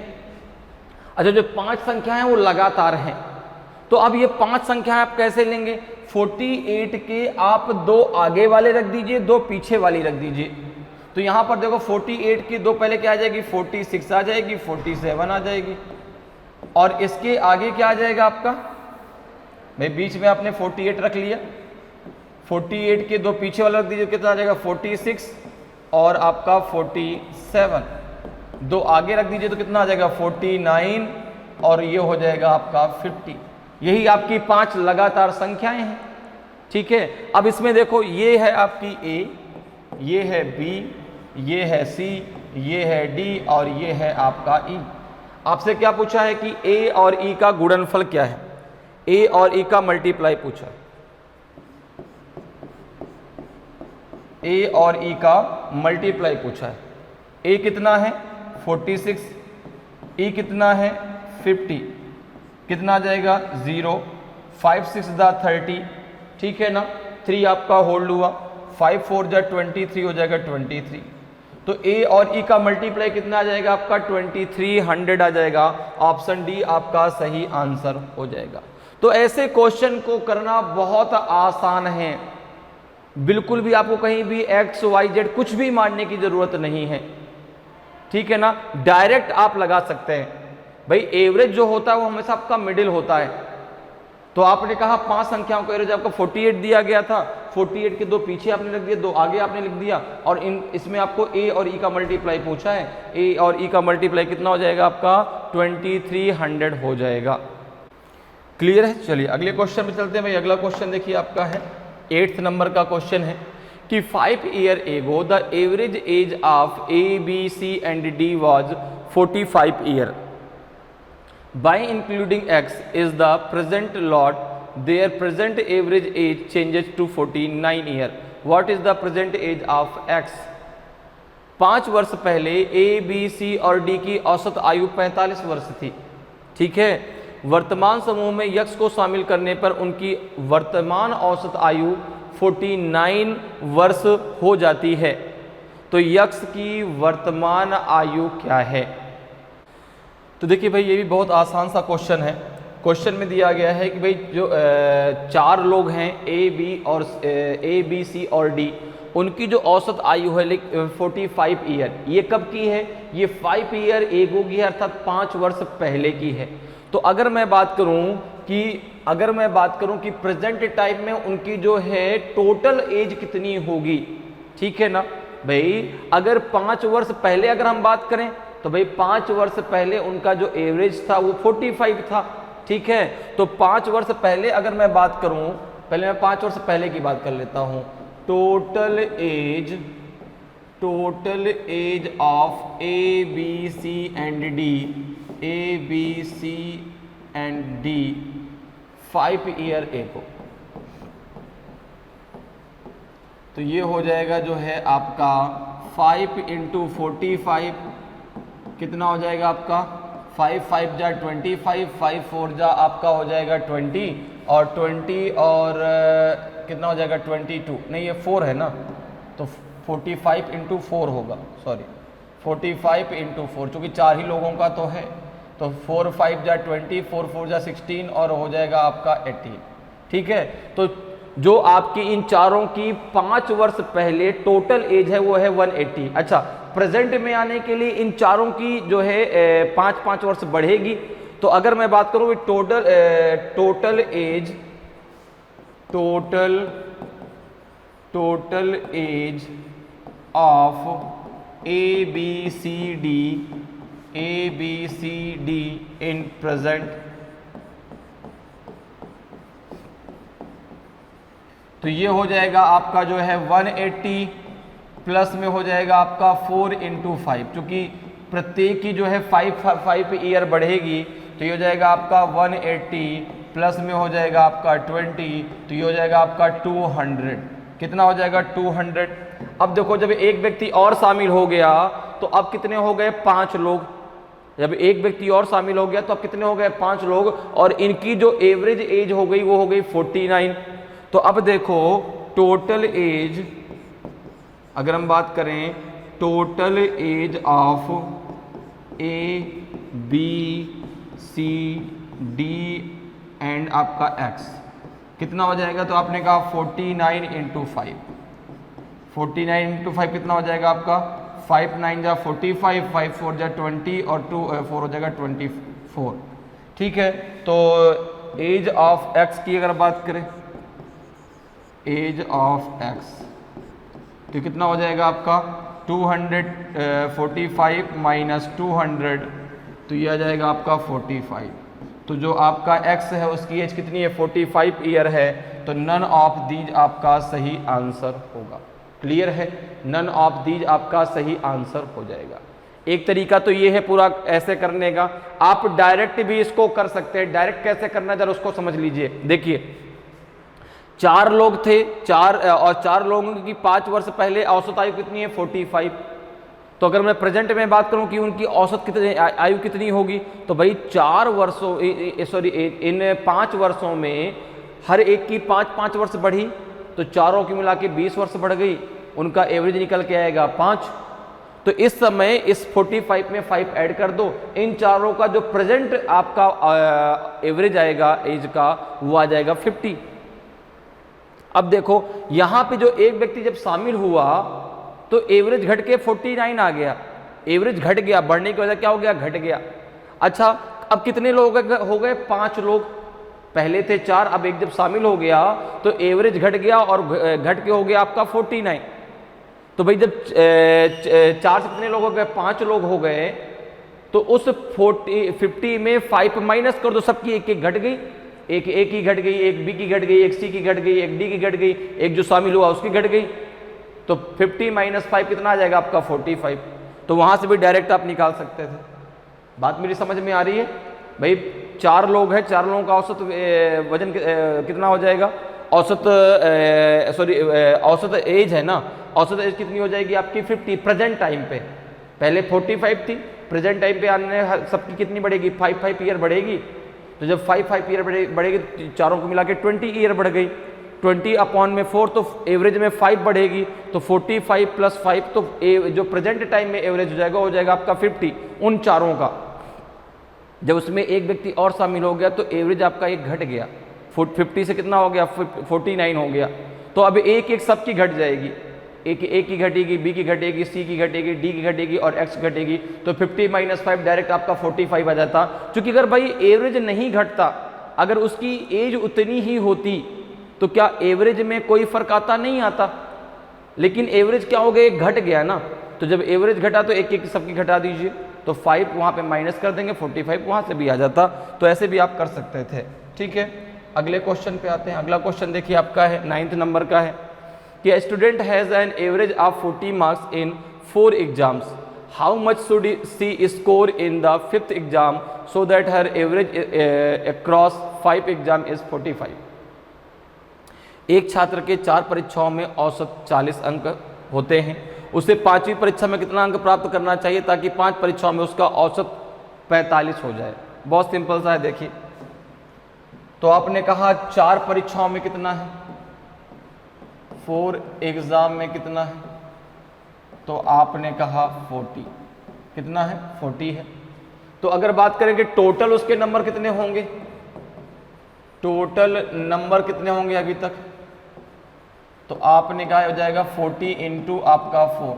अच्छा जो 5 संख्याएं हैं वो लगातार हैं, तो अब ये 5 संख्याएं आप कैसे लेंगे। 48 के आप 2 आगे वाले रख दीजिए, 2 पीछे वाली रख दीजिए। तो यहाँ पर देखो 48 की दो पहले क्या आ जाएगी, 46 आ जाएगी, 47 आ जाएगी, और इसके आगे क्या आ जाएगा आपका, भाई बीच में आपने 48 रख लिया, 48 के दो पीछे वाला रख दीजिए, कितना आ जाएगा 46, और आपका 47, दो आगे रख दीजिए तो कितना आ जाएगा 49, और ये हो जाएगा आपका 50। यही आपकी 5 लगातार संख्याएं हैं, ठीक है। अब इसमें देखो ये है आपकी ए, ये है बी, ये है सी, ये है डी, और ये है आपका ई। आपसे क्या पूछा है कि ए और ई का गुणनफल क्या है, ए और ई का मल्टीप्लाई पूछा है, ए और ई का मल्टीप्लाई पूछा है। ए कितना है 46, ई कितना है 50, कितना आ जाएगा 0, 5 6 30, ठीक है ना, 3 आपका होल्ड हुआ, 5 4 23 हो जाएगा 23। तो ए और ई का मल्टीप्लाई कितना आ जाएगा आपका 2300 आ जाएगा। ऑप्शन डी आपका सही आंसर हो जाएगा। तो ऐसे क्वेश्चन को करना बहुत आसान है, बिल्कुल भी आपको कहीं भी एक्स वाई जेड कुछ भी मानने की जरूरत नहीं है, ठीक है ना, डायरेक्ट आप लगा सकते हैं। भाई एवरेज जो होता है वो हमेशा आपका मिडिल होता है। तो आपने कहा 5 संख्याओं का एवरेज आपका 48 दिया गया था, 48 के दो पीछे आपने लिख दिया, दो आगे आपने लिख दिया, और इसमें आपको ए और ई का मल्टीप्लाई पूछा है। ए और ई का मल्टीप्लाई कितना हो जाएगा आपका 2300 हो जाएगा। क्लियर है। चलिए अगले क्वेश्चन में चलते हैं। भाई अगला क्वेश्चन देखिए आपका है 8th नंबर का क्वेश्चन है कि 5 years ago the average age of A B C and D was 45 years. By including x is the present lot, their present average age changes to 49 years. What is the present age of x? 5 वर्ष पहले ए B सी और D की औसत आयु 45 वर्ष थी, ठीक है। वर्तमान समूह में यक्स को शामिल करने पर उनकी वर्तमान औसत आयु 49 वर्ष हो जाती है। तो यक्स की वर्तमान आयु क्या है? तो देखिए भाई ये भी बहुत आसान सा क्वेश्चन है। क्वेश्चन में दिया गया है कि भाई जो 4 लोग हैं ए बी सी और डी, उनकी जो औसत आयु है 45 ईयर। ये कब की है? ये 5 ईयर एगो की है, अर्थात 5 वर्ष पहले की है। तो अगर मैं बात करूं कि प्रेजेंट टाइम में उनकी जो है टोटल एज कितनी होगी, ठीक है ना भाई। अगर 5 वर्ष पहले अगर हम बात करें तो भाई 5 वर्ष पहले उनका जो एवरेज था वो 45 था, ठीक है। तो 5 वर्ष पहले अगर मैं बात करूं, पहले मैं 5 वर्ष पहले की बात कर लेता हूं। Total age of A B C and D, A B C and D 5 year ago, तो ये हो जाएगा जो है आपका 5 × 45, कितना हो जाएगा आपका 5 5 जा 25, 5 4 जा आपका हो जाएगा 20, और 20 और कितना हो जाएगा 22, नहीं ये 4 है ना, तो 45 × 4 होगा, सॉरी 45 × 4, चूँकि 4 ही लोगों का तो है, तो 4 5 जा 20, 4 4 जा 16, और हो जाएगा आपका 18, ठीक है। तो जो आपकी इन चारों की 5 वर्ष पहले टोटल एज है वो है 180। अच्छा, प्रेजेंट में आने के लिए इन चारों की जो है 5-5 वर्ष बढ़ेगी। तो अगर मैं बात करूं total age of A B C D in present, तो ये हो जाएगा आपका जो है 180, प्लस में हो जाएगा आपका 4 × 5, क्योंकि प्रत्येक की जो है 5 ईयर बढ़ेगी, तो ये हो जाएगा आपका 180, प्लस में हो जाएगा आपका 20, तो ये हो जाएगा आपका 200। कितना हो जाएगा 200। अब देखो जब एक व्यक्ति और शामिल हो गया तो अब कितने हो गए 5 लोग। जब एक व्यक्ति और शामिल हो गया तो अब कितने हो गए 5 लोग, और इनकी जो एवरेज एज हो गई वो हो गई 49। तो अब देखो टोटल एज, अगर हम बात करें total age of A B C D and आपका एक्स कितना हो जाएगा, तो आपने कहा 49 × 5, 49 इंटू 5 कितना हो जाएगा आपका 5 9 जा 45, 5 4 जा 20 और 2 4 हो जाएगा 24। ठीक है, तो एज ऑफ एक्स की अगर बात करें, एज ऑफ एक्स तो कितना हो जाएगा आपका 245 माइनस 200, तो ये आ जाएगा आपका 45। तो जो आपका x है उसकी एज कितनी है 45 ईयर है, तो नन ऑफ दीज आपका सही आंसर होगा। क्लियर है, नन ऑफ दीज आपका सही आंसर हो जाएगा। एक तरीका तो ये है पूरा ऐसे करने का, आप डायरेक्ट भी इसको कर सकते हैं। डायरेक्ट कैसे करना है जरा उसको समझ लीजिए। देखिए 4 लोग थे, 4 लोगों की 5 वर्ष पहले औसत आयु कितनी है 45। तो अगर मैं प्रेजेंट में बात करूं कि उनकी औसत कितनी आयु कितनी होगी, तो भाई 4 वर्षों इन 5 वर्षों में हर एक की 5-5 वर्ष बढ़ी, तो चारों की मिला के 20 वर्ष बढ़ गई, उनका एवरेज निकल के आएगा 5। तो इस समय इस 45 में 5 ऐड कर दो, इन चारों का जो प्रेजेंट आपका एवरेज आएगा एज का वो आ जाएगा 50। अब देखो यहां पे जो एक व्यक्ति जब शामिल हुआ तो एवरेज घट के 49 आ गया, एवरेज घट गया, बढ़ने की वजह क्या हो गया, घट गया। अच्छा अब कितने लोग हो गए 5 लोग, पहले थे 4, अब एक जब शामिल हो गया तो एवरेज घट गया और घट के हो गया आपका 49। तो भाई जब 4 से कितने लोग हो गए 5 लोग हो गए, तो उस 50 में 5 माइनस कर दो, सबकी एक एक घट गई, एक ए की घट गई, एक बी की घट गई, एक सी की घट गई, एक डी की घट गई, एक जो शामिल हुआ उसकी घट गई। तो 50 माइनस 5 कितना आ जाएगा आपका 45। तो वहां से भी डायरेक्ट आप निकाल सकते थे। बात मेरी समझ में आ रही है भाई? 4 लोग हैं, 4 लोगों का औसत वजन कितना हो जाएगा, औसत औसत एज है ना, औसत एज कितनी हो जाएगी आपकी 50 प्रेजेंट टाइम पे। पहले 45 थी, प्रेजेंट टाइम पे आने सबकी कितनी बढ़ेगी 5 ईयर बढ़ेगी। तो जब 5 ईयर बढ़ेगी, चारों को मिला के 20 ईयर बढ़ गई, 20 अपॉन में 4, तो एवरेज में 5 बढ़ेगी, तो 45 प्लस 5, तो जो प्रेजेंट टाइम में एवरेज हो जाएगा आपका 50 उन चारों का। जब उसमें एक व्यक्ति और शामिल हो गया तो एवरेज आपका एक घट गया, 50 से कितना हो गया 49 हो गया। तो अब एक एक सबकी घट जाएगी, एक ए की घटेगी, बी की घटेगी, सी की घटेगी, डी की घटेगी और एक्स घटेगी। तो 50 माइनस 5 डायरेक्ट आपका 45 आ जाता। क्योंकि अगर भाई एवरेज नहीं घटता, अगर उसकी एज उतनी ही होती तो क्या एवरेज में कोई फर्क आता, नहीं आता। लेकिन एवरेज क्या हो गया, एक घट गया ना। तो जब एवरेज घटा तो एक एक सबकी घटा दीजिए, तो 5 वहाँ पे माइनस कर देंगे, 45 वहाँ से भी आ जाता। तो ऐसे भी आप कर सकते थे। ठीक है, अगले क्वेश्चन पे आते हैं। अगला क्वेश्चन देखिए आपका है 9th नंबर का है कि student has an average of 40 marks in 4 exams, how much should see score in the 5th exam so that her average across 5 exam is 45। एक छात्र के 4 परीक्षाओं में औसत 40 अंक होते हैं, उसे 5वीं परीक्षा में कितना अंक प्राप्त करना चाहिए ताकि 5 परीक्षाओं में उसका औसत 45 हो जाए। बहुत सिंपल सा है, देखिए। तो आपने कहा 4 परीक्षाओं में कितना है, 4 एग्जाम में कितना है, तो आपने कहा 40, कितना है 40 है। तो अगर बात करें कि टोटल उसके नंबर कितने होंगे, टोटल नंबर कितने होंगे अभी तक, तो आपने कहा हो जाएगा 40 इंटू आपका 4,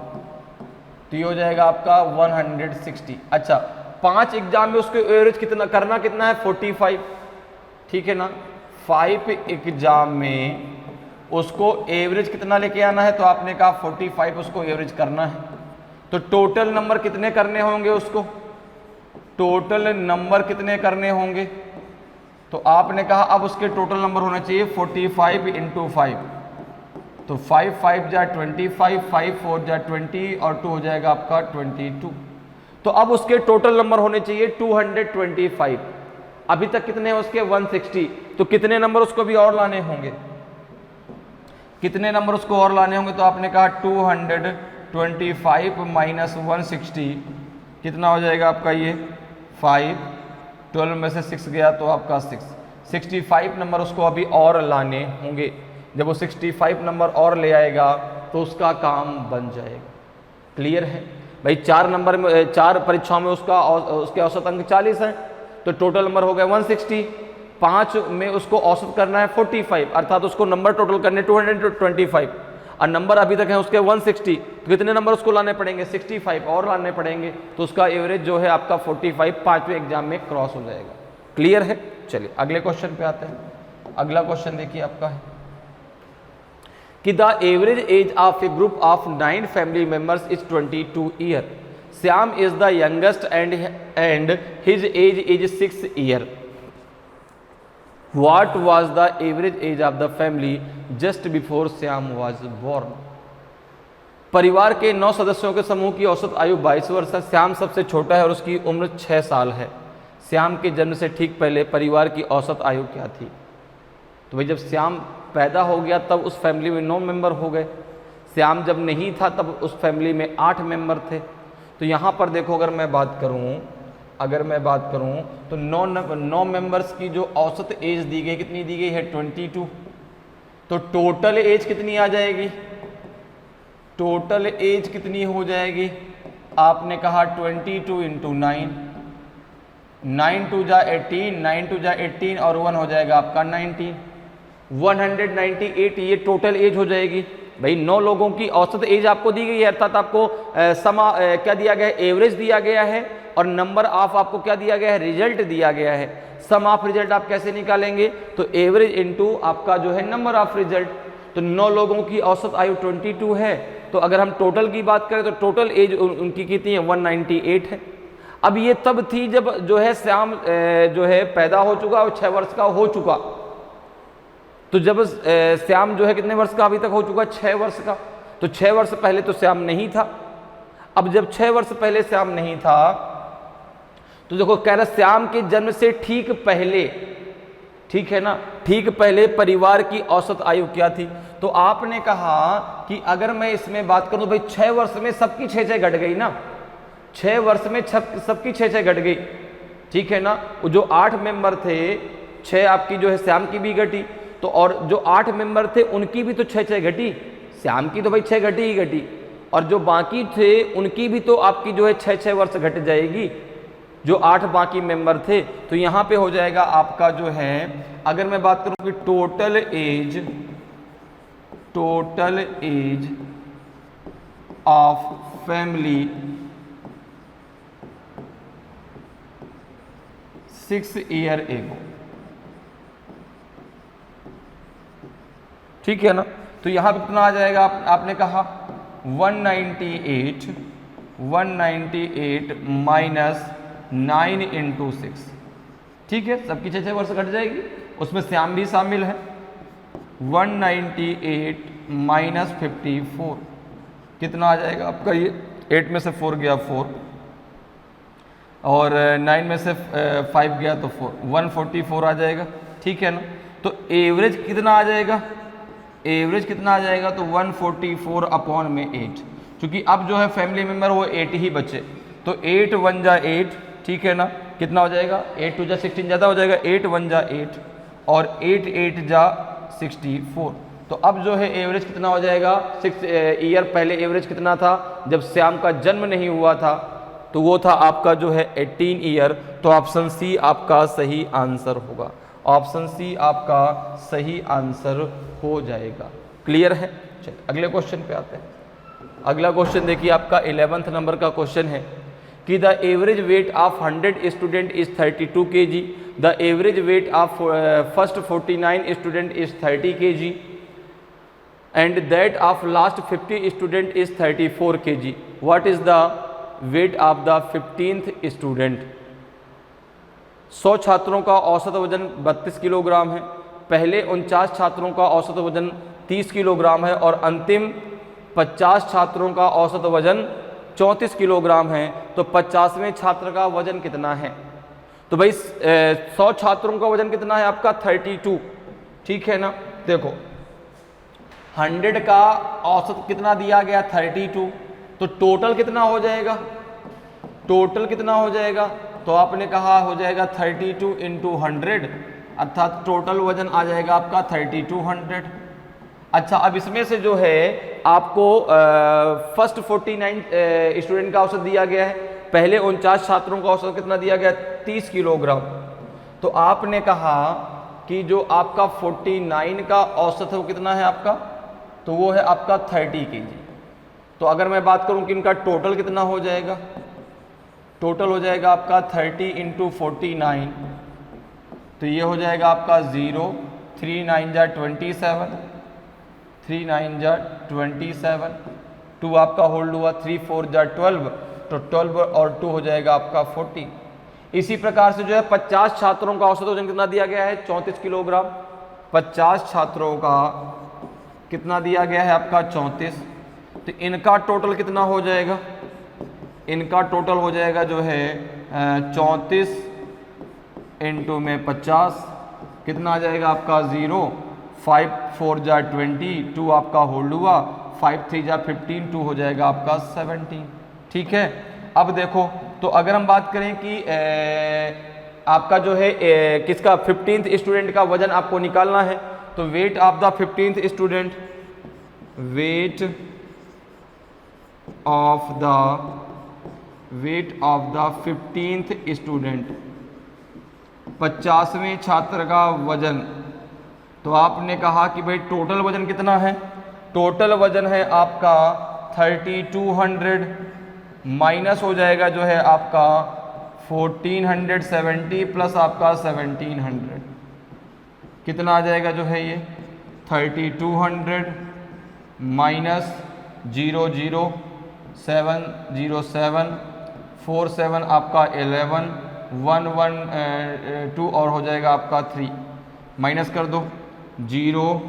तो ये हो जाएगा आपका 160। अच्छा 5 एग्जाम में उसको एवरेज कितना करना, कितना है 45, ठीक है ना। 5 एग्जाम में उसको एवरेज कितना लेके आना है, तो आपने कहा 45 उसको एवरेज करना है। तो टोटल नंबर कितने करने होंगे उसको, टोटल नंबर कितने करने होंगे, तो आपने कहा अब उसके टोटल नंबर होना चाहिए 45 इंटू 5, तो 5 5 जा 25, 5 4 जा 20 और 2 हो जाएगा आपका 22। तो अब उसके टोटल नंबर होने चाहिए 225। अभी तक कितने हैं उसके 160, तो कितने नंबर उसको भी और लाने होंगे, कितने नंबर उसको और लाने होंगे, तो आपने कहा 225 माइनस 160 कितना हो जाएगा आपका ये 5, 12 में से 6 गया तो आपका 65 नंबर उसको अभी और लाने होंगे। जब वो 65 नंबर और ले आएगा तो उसका काम बन जाएगा। क्लियर है भाई? 4 नंबर में 4 परीक्षाओं में उसके औसत अंक 40 हैं, तो टोटल नंबर हो गया 160। 5 में उसको औसत करना है 45, अर्थात उसको नंबर टोटल करने 225। और नंबर अभी तक है उसके 160, तो कितने नंबर उसको लाने पड़ेंगे, 65 और लाने पड़ेंगे, तो उसका एवरेज जो है आपका 45 पांचवें एग्जाम में क्रॉस हो जाएगा। क्लियर है? चलिए अगले क्वेश्चन पे आते हैं। अगला क्वेश्चन देखिए आपका है कि the average age of A group of 9 family members is 22 year. Shyam is the youngest and his age is 6 year. What was the average age of the family just before Shyam was born? परिवार के 9 सदस्यों के समूह की औसत आयु 22 वर्ष है। श्याम सबसे छोटा है और उसकी उम्र 6 साल है। श्याम के जन्म से ठीक पहले परिवार की औसत आयु क्या थी? तो भाई जब श्याम पैदा हो गया तब उस फैमिली में 9 मेंबर हो गए। श्याम जब नहीं था तब उस फैमिली में 8 मेंबर थे। तो यहाँ पर देखो अगर मैं बात करूँ तो 9 मेंबर्स की जो औसत एज दी गई, कितनी दी गई है, 22। तो टोटल एज कितनी आ जाएगी, टोटल एज कितनी हो जाएगी, आपने कहा 22 इंटू 9, 9 टू जा 18, 9 टू जा 18 और 1 हो जाएगा आपका 19, 198 ये टोटल एज हो जाएगी। भाई 9 लोगों की औसत एज आपको दी गई है, अर्थात आपको क्या दिया गया है, एवरेज दिया गया है, और नंबर ऑफ आपको क्या दिया गया है, रिजल्ट दिया गया है। सम ऑफ रिजल्ट आप कैसे निकालेंगे, तो एवरेज इनटू आपका जो है नंबर ऑफ रिजल्ट। तो 9 लोगों की औसत आयु 22 है, तो अगर हम टोटल की बात करें तो टोटल एज उनकी कितनी है, 198 है। अब ये तब थी जब जो है श्याम जो है पैदा हो चुका और 6 वर्ष का हो चुका। तो जब श्याम जो है कितने वर्ष का अभी तक हो चुका, 6 वर्ष का। तो 6 वर्ष पहले तो श्याम नहीं था। अब जब 6 वर्ष पहले श्याम नहीं था तो देखो कह रहा श्याम के जन्म से ठीक पहले, ठीक है ना, ठीक पहले परिवार की औसत आयु क्या थी। तो आपने कहा कि अगर मैं इसमें बात करूं भाई 6 वर्ष में सबकी 6 घट गई ना, 6 वर्ष में सबकी 6 घट गई, ठीक है ना। जो 8 मेंबर थे, 6 आपकी जो है श्याम की भी घटी, तो और जो 8 मेंबर थे उनकी भी तो 6 घटी, श्याम की तो भाई 6 घटी ही घटी, और जो बाकी थे उनकी भी तो आपकी जो है 6 वर्ष घट जाएगी, जो 8 बाकी मेंबर थे। तो यहाँ पे हो जाएगा आपका जो है, अगर मैं बात करूं कि total age of family 6 year ago, ठीक है ना। तो यहाँ पे कितना आ जाएगा, आपने कहा 198 माइनस 9 इंटू 6, ठीक है, सबकी 6 वर्ष घट जाएगी, उसमें श्याम भी शामिल है। 198 माइनस 54 कितना आ जाएगा आपका, ये 8 में से 4 गया 4 और 9 में से 5 गया तो 4, 144 आ जाएगा, ठीक है ना। तो एवरेज कितना आ जाएगा, एवरेज कितना आ जाएगा, तो 144 अपॉन में 8, क्योंकि अब जो है फैमिली मेंबर वो 8 ही बचे, तो 8 1 जा 8, ठीक है ना, कितना हो जाएगा, 8 2 जा 16 ज़्यादा हो जाएगा, 8 1 जा 8 और 8 8 जा 64। तो अब जो है एवरेज कितना हो जाएगा, 6 ईयर पहले एवरेज कितना था, जब श्याम का जन्म नहीं हुआ था तो वो था आपका जो है 18 ईयर। तो ऑप्शन सी आपका सही आंसर होगा, ऑप्शन सी आपका सही आंसर हो जाएगा। क्लियर है? चलिए अगले क्वेश्चन पे आते हैं। अगला क्वेश्चन देखिए आपका 11th नंबर का क्वेश्चन है कि the average weight of 100 student is 32 kg, the average weight of first 49 student is 30 kg and that of last 50 student is 34 kg। What is the wait of the 15th student. 100 छात्रों का औसत वजन 32 kilogram है, पहले 49 छात्रों का औसत वजन 30 किलोग्राम है और अंतिम 50 छात्रों का औसत वजन 34 किलोग्राम है। तो 50वें छात्र का वजन कितना है। तो भाई 100 छात्रों का वजन कितना है आपका 32, ठीक है ना। देखो 100 का औसत कितना दिया गया 32, तो टोटल कितना हो जाएगा, टोटल कितना हो जाएगा, तो आपने कहा हो जाएगा 32 इंटू 100, अर्थात टोटल वजन आ जाएगा आपका 3200। अच्छा अब इसमें से जो है आपको फर्स्ट 49 स्टूडेंट का औसत दिया गया है, पहले 49 छात्रों का औसत कितना दिया गया 30 किलोग्राम। तो आपने कहा कि जो आपका 49 का औसत है वो कितना है आपका तो वो है आपका 30 kg। तो अगर मैं बात करूं कि इनका टोटल कितना हो जाएगा, टोटल हो जाएगा आपका 30 × 49, तो ये हो जाएगा आपका 0, 3 9 जा 27, 3 9 जा 27, 2 आपका होल्ड हुआ, 3 4 जा 12, तो 12 और 2 हो जाएगा आपका 40। इसी प्रकार से जो है 50 छात्रों का औसत वजन कितना दिया गया है, 34 किलोग्राम। 50 छात्रों का कितना दिया गया है आपका 34, तो इनका टोटल कितना हो जाएगा, इनका टोटल हो जाएगा जो है 34 इंटू में 50, कितना आ जाएगा आपका 0, 5 4 जा 20, 2 आपका होल्ड हुआ, 5 3 जा 15, 2 हो जाएगा आपका 17। ठीक है, अब देखो तो अगर हम बात करें कि आपका जो है किसका 15th स्टूडेंट का वजन आपको निकालना है, तो weight of the 15th student, weight of the 15th student, 50वें छात्र का वजन। तो आपने कहा कि भाई टोटल वजन कितना है, टोटल वजन है आपका 3200 माइनस हो जाएगा जो है आपका 1470 प्लस आपका 1700, कितना आ जाएगा जो है ये 3200 माइनस 00707 47 आपका 11 112 और हो जाएगा आपका 3, माइनस कर दो 0,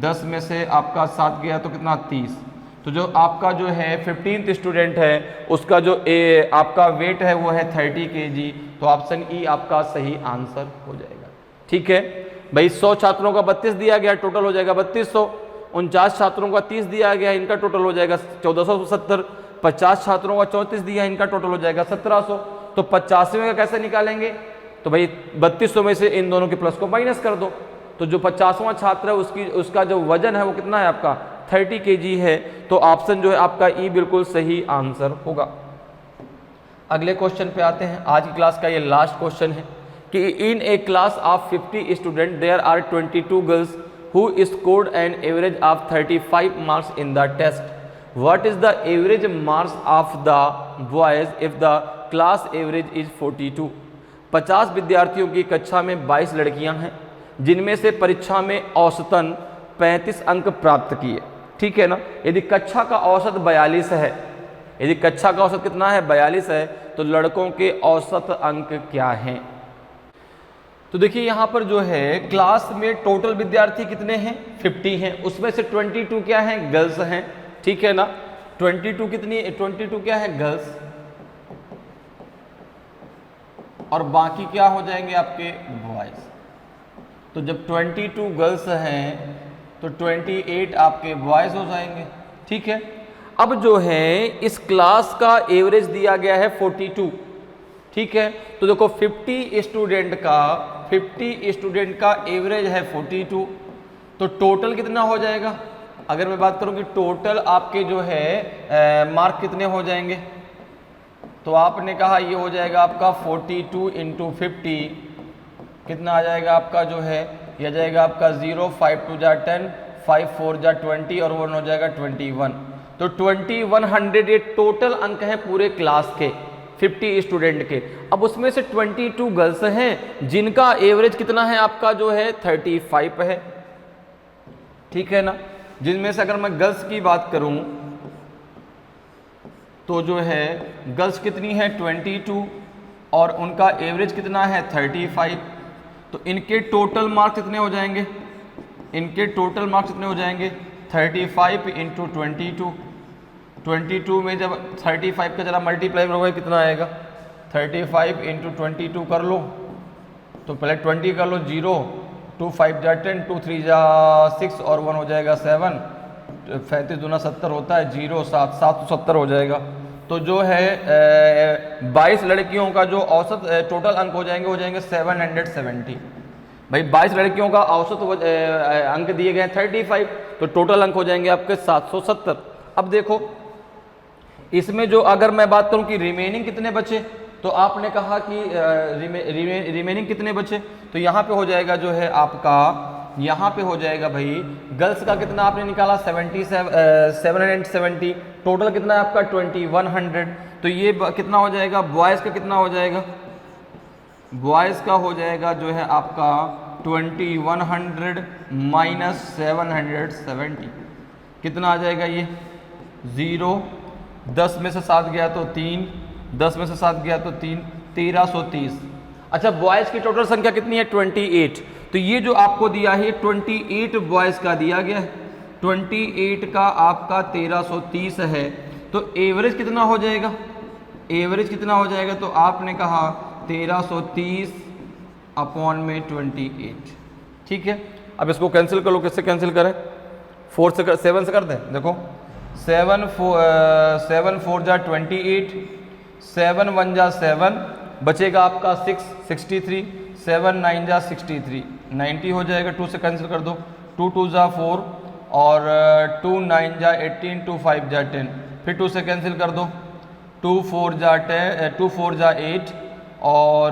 10 में से आपका 7 गया तो कितना 30। तो जो आपका जो है 15th स्टूडेंट है उसका जो आपका वेट है वो है 30 kg, तो ऑप्शन ई आपका सही आंसर हो जाएगा। ठीक है भाई, 100 छात्रों का 32 दिया गया, टोटल हो जाएगा 3200। 49 छात्रों का 30 दिया गया, इनका टोटल हो जाएगा 1470। 50 छात्रों का 34 दिया, इनका टोटल हो जाएगा 1700। तो 85वें का कैसे निकालेंगे, तो भाई 3200 में से इन दोनों के प्लस को माइनस कर दो, तो जो 50वां छात्र है उसका जो वजन है वो कितना है आपका 30 kg है, तो ऑप्शन जो है आपका ई बिल्कुल सही आंसर होगा। अगले क्वेश्चन पे आते हैं, आज की क्लास का ये लास्ट क्वेश्चन है कि in a class of 50 student there are 22 girls who scored an average of 35 marks in the test. What is the average marks of the boys if the class average is 42? 50 विद्यार्थियों की कक्षा में 22 लड़कियां हैं जिनमें से परीक्षा में औसतन 35 अंक प्राप्त किए। ठीक है ना, यदि कक्षा का औसत 42 है, यदि कक्षा का औसत कितना है 42 है, तो लड़कों के औसत अंक क्या हैं। तो देखिए यहाँ पर जो है क्लास में टोटल विद्यार्थी कितने हैं 50 हैं, उसमें से 22 क्या हैं गर्ल्स हैं। ठीक है ना, 22 कितनी 22 क्या है गर्ल्स, और बाकी क्या हो जाएंगे आपके बॉयज। तो जब 22 गर्ल्स हैं तो 28 आपके बॉयज हो जाएंगे। ठीक है, अब जो है इस क्लास का एवरेज दिया गया है 42। ठीक है, तो देखो 50 स्टूडेंट का एवरेज है 42, तो टोटल कितना हो जाएगा। अगर मैं बात करूं कि टोटल आपके जो है मार्क कितने हो जाएंगे, तो आपने कहा ये हो जाएगा आपका 42 × 50, कितना आ जाएगा आपका जो है, यह आ जाएगा आपका 0, 5 2 जा 10, 5 4 जा 20 और 1 हो जाएगा 21। तो 2100 ये टोटल अंक है पूरे क्लास के 50 स्टूडेंट के। अब उसमें से 22 गर्ल्स हैं जिनका एवरेज कितना है आपका जो है 35 है। ठीक है ना, जिनमें से अगर मैं गर्ल्स की बात करूं तो जो है गर्ल्स कितनी है 22 और उनका एवरेज कितना है 35, तो इनके टोटल मार्क्स कितने हो जाएंगे, इनके टोटल मार्क्स कितने हो जाएंगे 35 × 22 में जब 35 का जरा मल्टीप्लाई होगा कितना आएगा 35 × 22 कर लो, तो पहले 20 कर लो, 0 2 5 जा 10, 2 3 जा 6 और 1 हो जाएगा 7, 35 दूना 70 होता है, 0 7 770 हो जाएगा। तो जो है 22 लड़कियों का जो औसत टोटल अंक हो जाएंगे 770। भाई 22 लड़कियों का औसत अंक दिए गए हैं 35, तो टोटल अंक हो जाएंगे आपके 770। अब देखो इसमें जो अगर मैं बात करूं कि रिमेनिंग कितने बचे, तो आपने कहा कि रिमेनिंग कितने बचे, तो यहाँ पे हो जाएगा जो है आपका यहाँ पे हो जाएगा भाई गर्ल्स का कितना आपने निकाला 770, टोटल कितना है आपका 2100। तो ये कितना हो जाएगा, बॉयज़ का कितना हो जाएगा, बॉयज़ का हो जाएगा जो है आपका 2100 माइनस 770, कितना आ जाएगा ये 0, 10 में से 7 गया तो 3, 10 में से 7 गया तो 3, 1330। अच्छा बॉयज़ की टोटल संख्या कितनी है 28, तो ये जो आपको दिया है 28 बॉयज़ का दिया गया है, 28 का आपका 1330 है, तो एवरेज कितना हो जाएगा, एवरेज कितना हो जाएगा, तो आपने कहा 1330 अपॉन में 28, ठीक है। अब इसको कैंसिल कर लो, किससे कैंसिल करें, 4 से 7 से कर दें, देखो 7 4 जा 28, 7 1 जा 7, बचेगा आपका 6 63, 7 9 जा 63, 90 हो जाएगा, 2 से कैंसिल कर दो, 2 2 जा 4 और 2 9 जा 18, 2 5 जा 10, फिर 2 से कैंसिल कर दो, 2 4 जा 10, 2 4 जा 8 और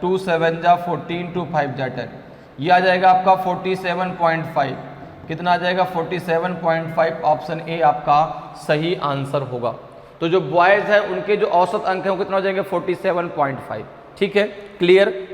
2 7 जा 14, 2 5 जा 10, ये आ जाएगा आपका 47.5, कितना आ जाएगा 47.5, ऑप्शन ए आपका सही आंसर होगा। तो जो बॉयज़ है उनके जो औसत अंक है वो कितना हो जाएंगे 47.5, ठीक है, क्लियर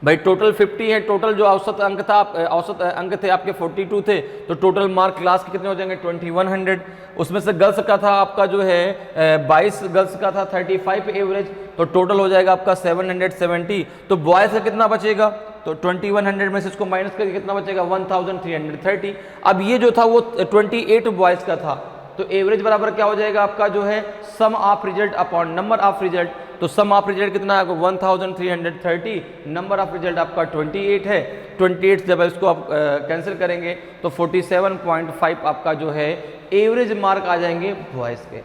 भाई। टोटल 50 है, टोटल जो औसत अंक था, औसत अंक थे आपके 42 थे, तो टोटल मार्क क्लास के कितने हो जाएंगे 2100। उसमें से गर्ल्स का था आपका जो है 22 गर्ल्स का था 35 एवरेज, तो टोटल हो जाएगा आपका 770। तो बॉयज़ का कितना बचेगा, तो 2100 में से इसको माइनस करके कितना बचेगा 1330। अब ये जो था वो 28 बॉयज़ का था, तो एवरेज बराबर क्या हो जाएगा आपका जो है sum of result upon number of result. तो सम ऑफ रिजल्ट कितना है 1330, नंबर ऑफ रिजल्ट आपका 28 है, 28 जब इसको आप कैंसिल करेंगे तो 47.5 आपका जो है एवरेज मार्क आ जाएंगे बॉयज़ के।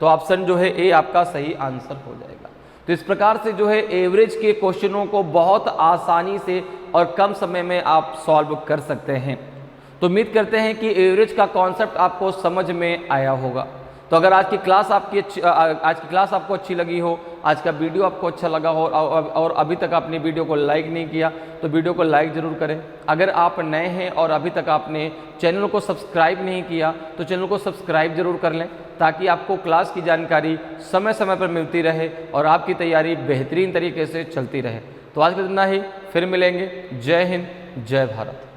तो ऑप्शन जो है ए आपका सही आंसर हो जाएगा। तो इस प्रकार से जो है एवरेज के क्वेश्चनों को बहुत आसानी से और कम समय में आप सॉल्व कर सकते हैं। तो उम्मीद करते हैं कि एवरेज का कॉन्सेप्ट आपको समझ में आया होगा। तो अगर आज की क्लास आपको अच्छी लगी हो, आज का वीडियो आपको अच्छा लगा हो और अभी तक आपने वीडियो को लाइक नहीं किया तो वीडियो को लाइक ज़रूर करें। अगर आप नए हैं और अभी तक आपने चैनल को सब्सक्राइब नहीं किया तो चैनल को सब्सक्राइब ज़रूर कर लें, ताकि आपको क्लास की जानकारी समय समय पर मिलती रहे और आपकी तैयारी बेहतरीन तरीके से चलती रहे। तो आज के दिन इतना ही, फिर मिलेंगे। जय हिंद, जय भारत।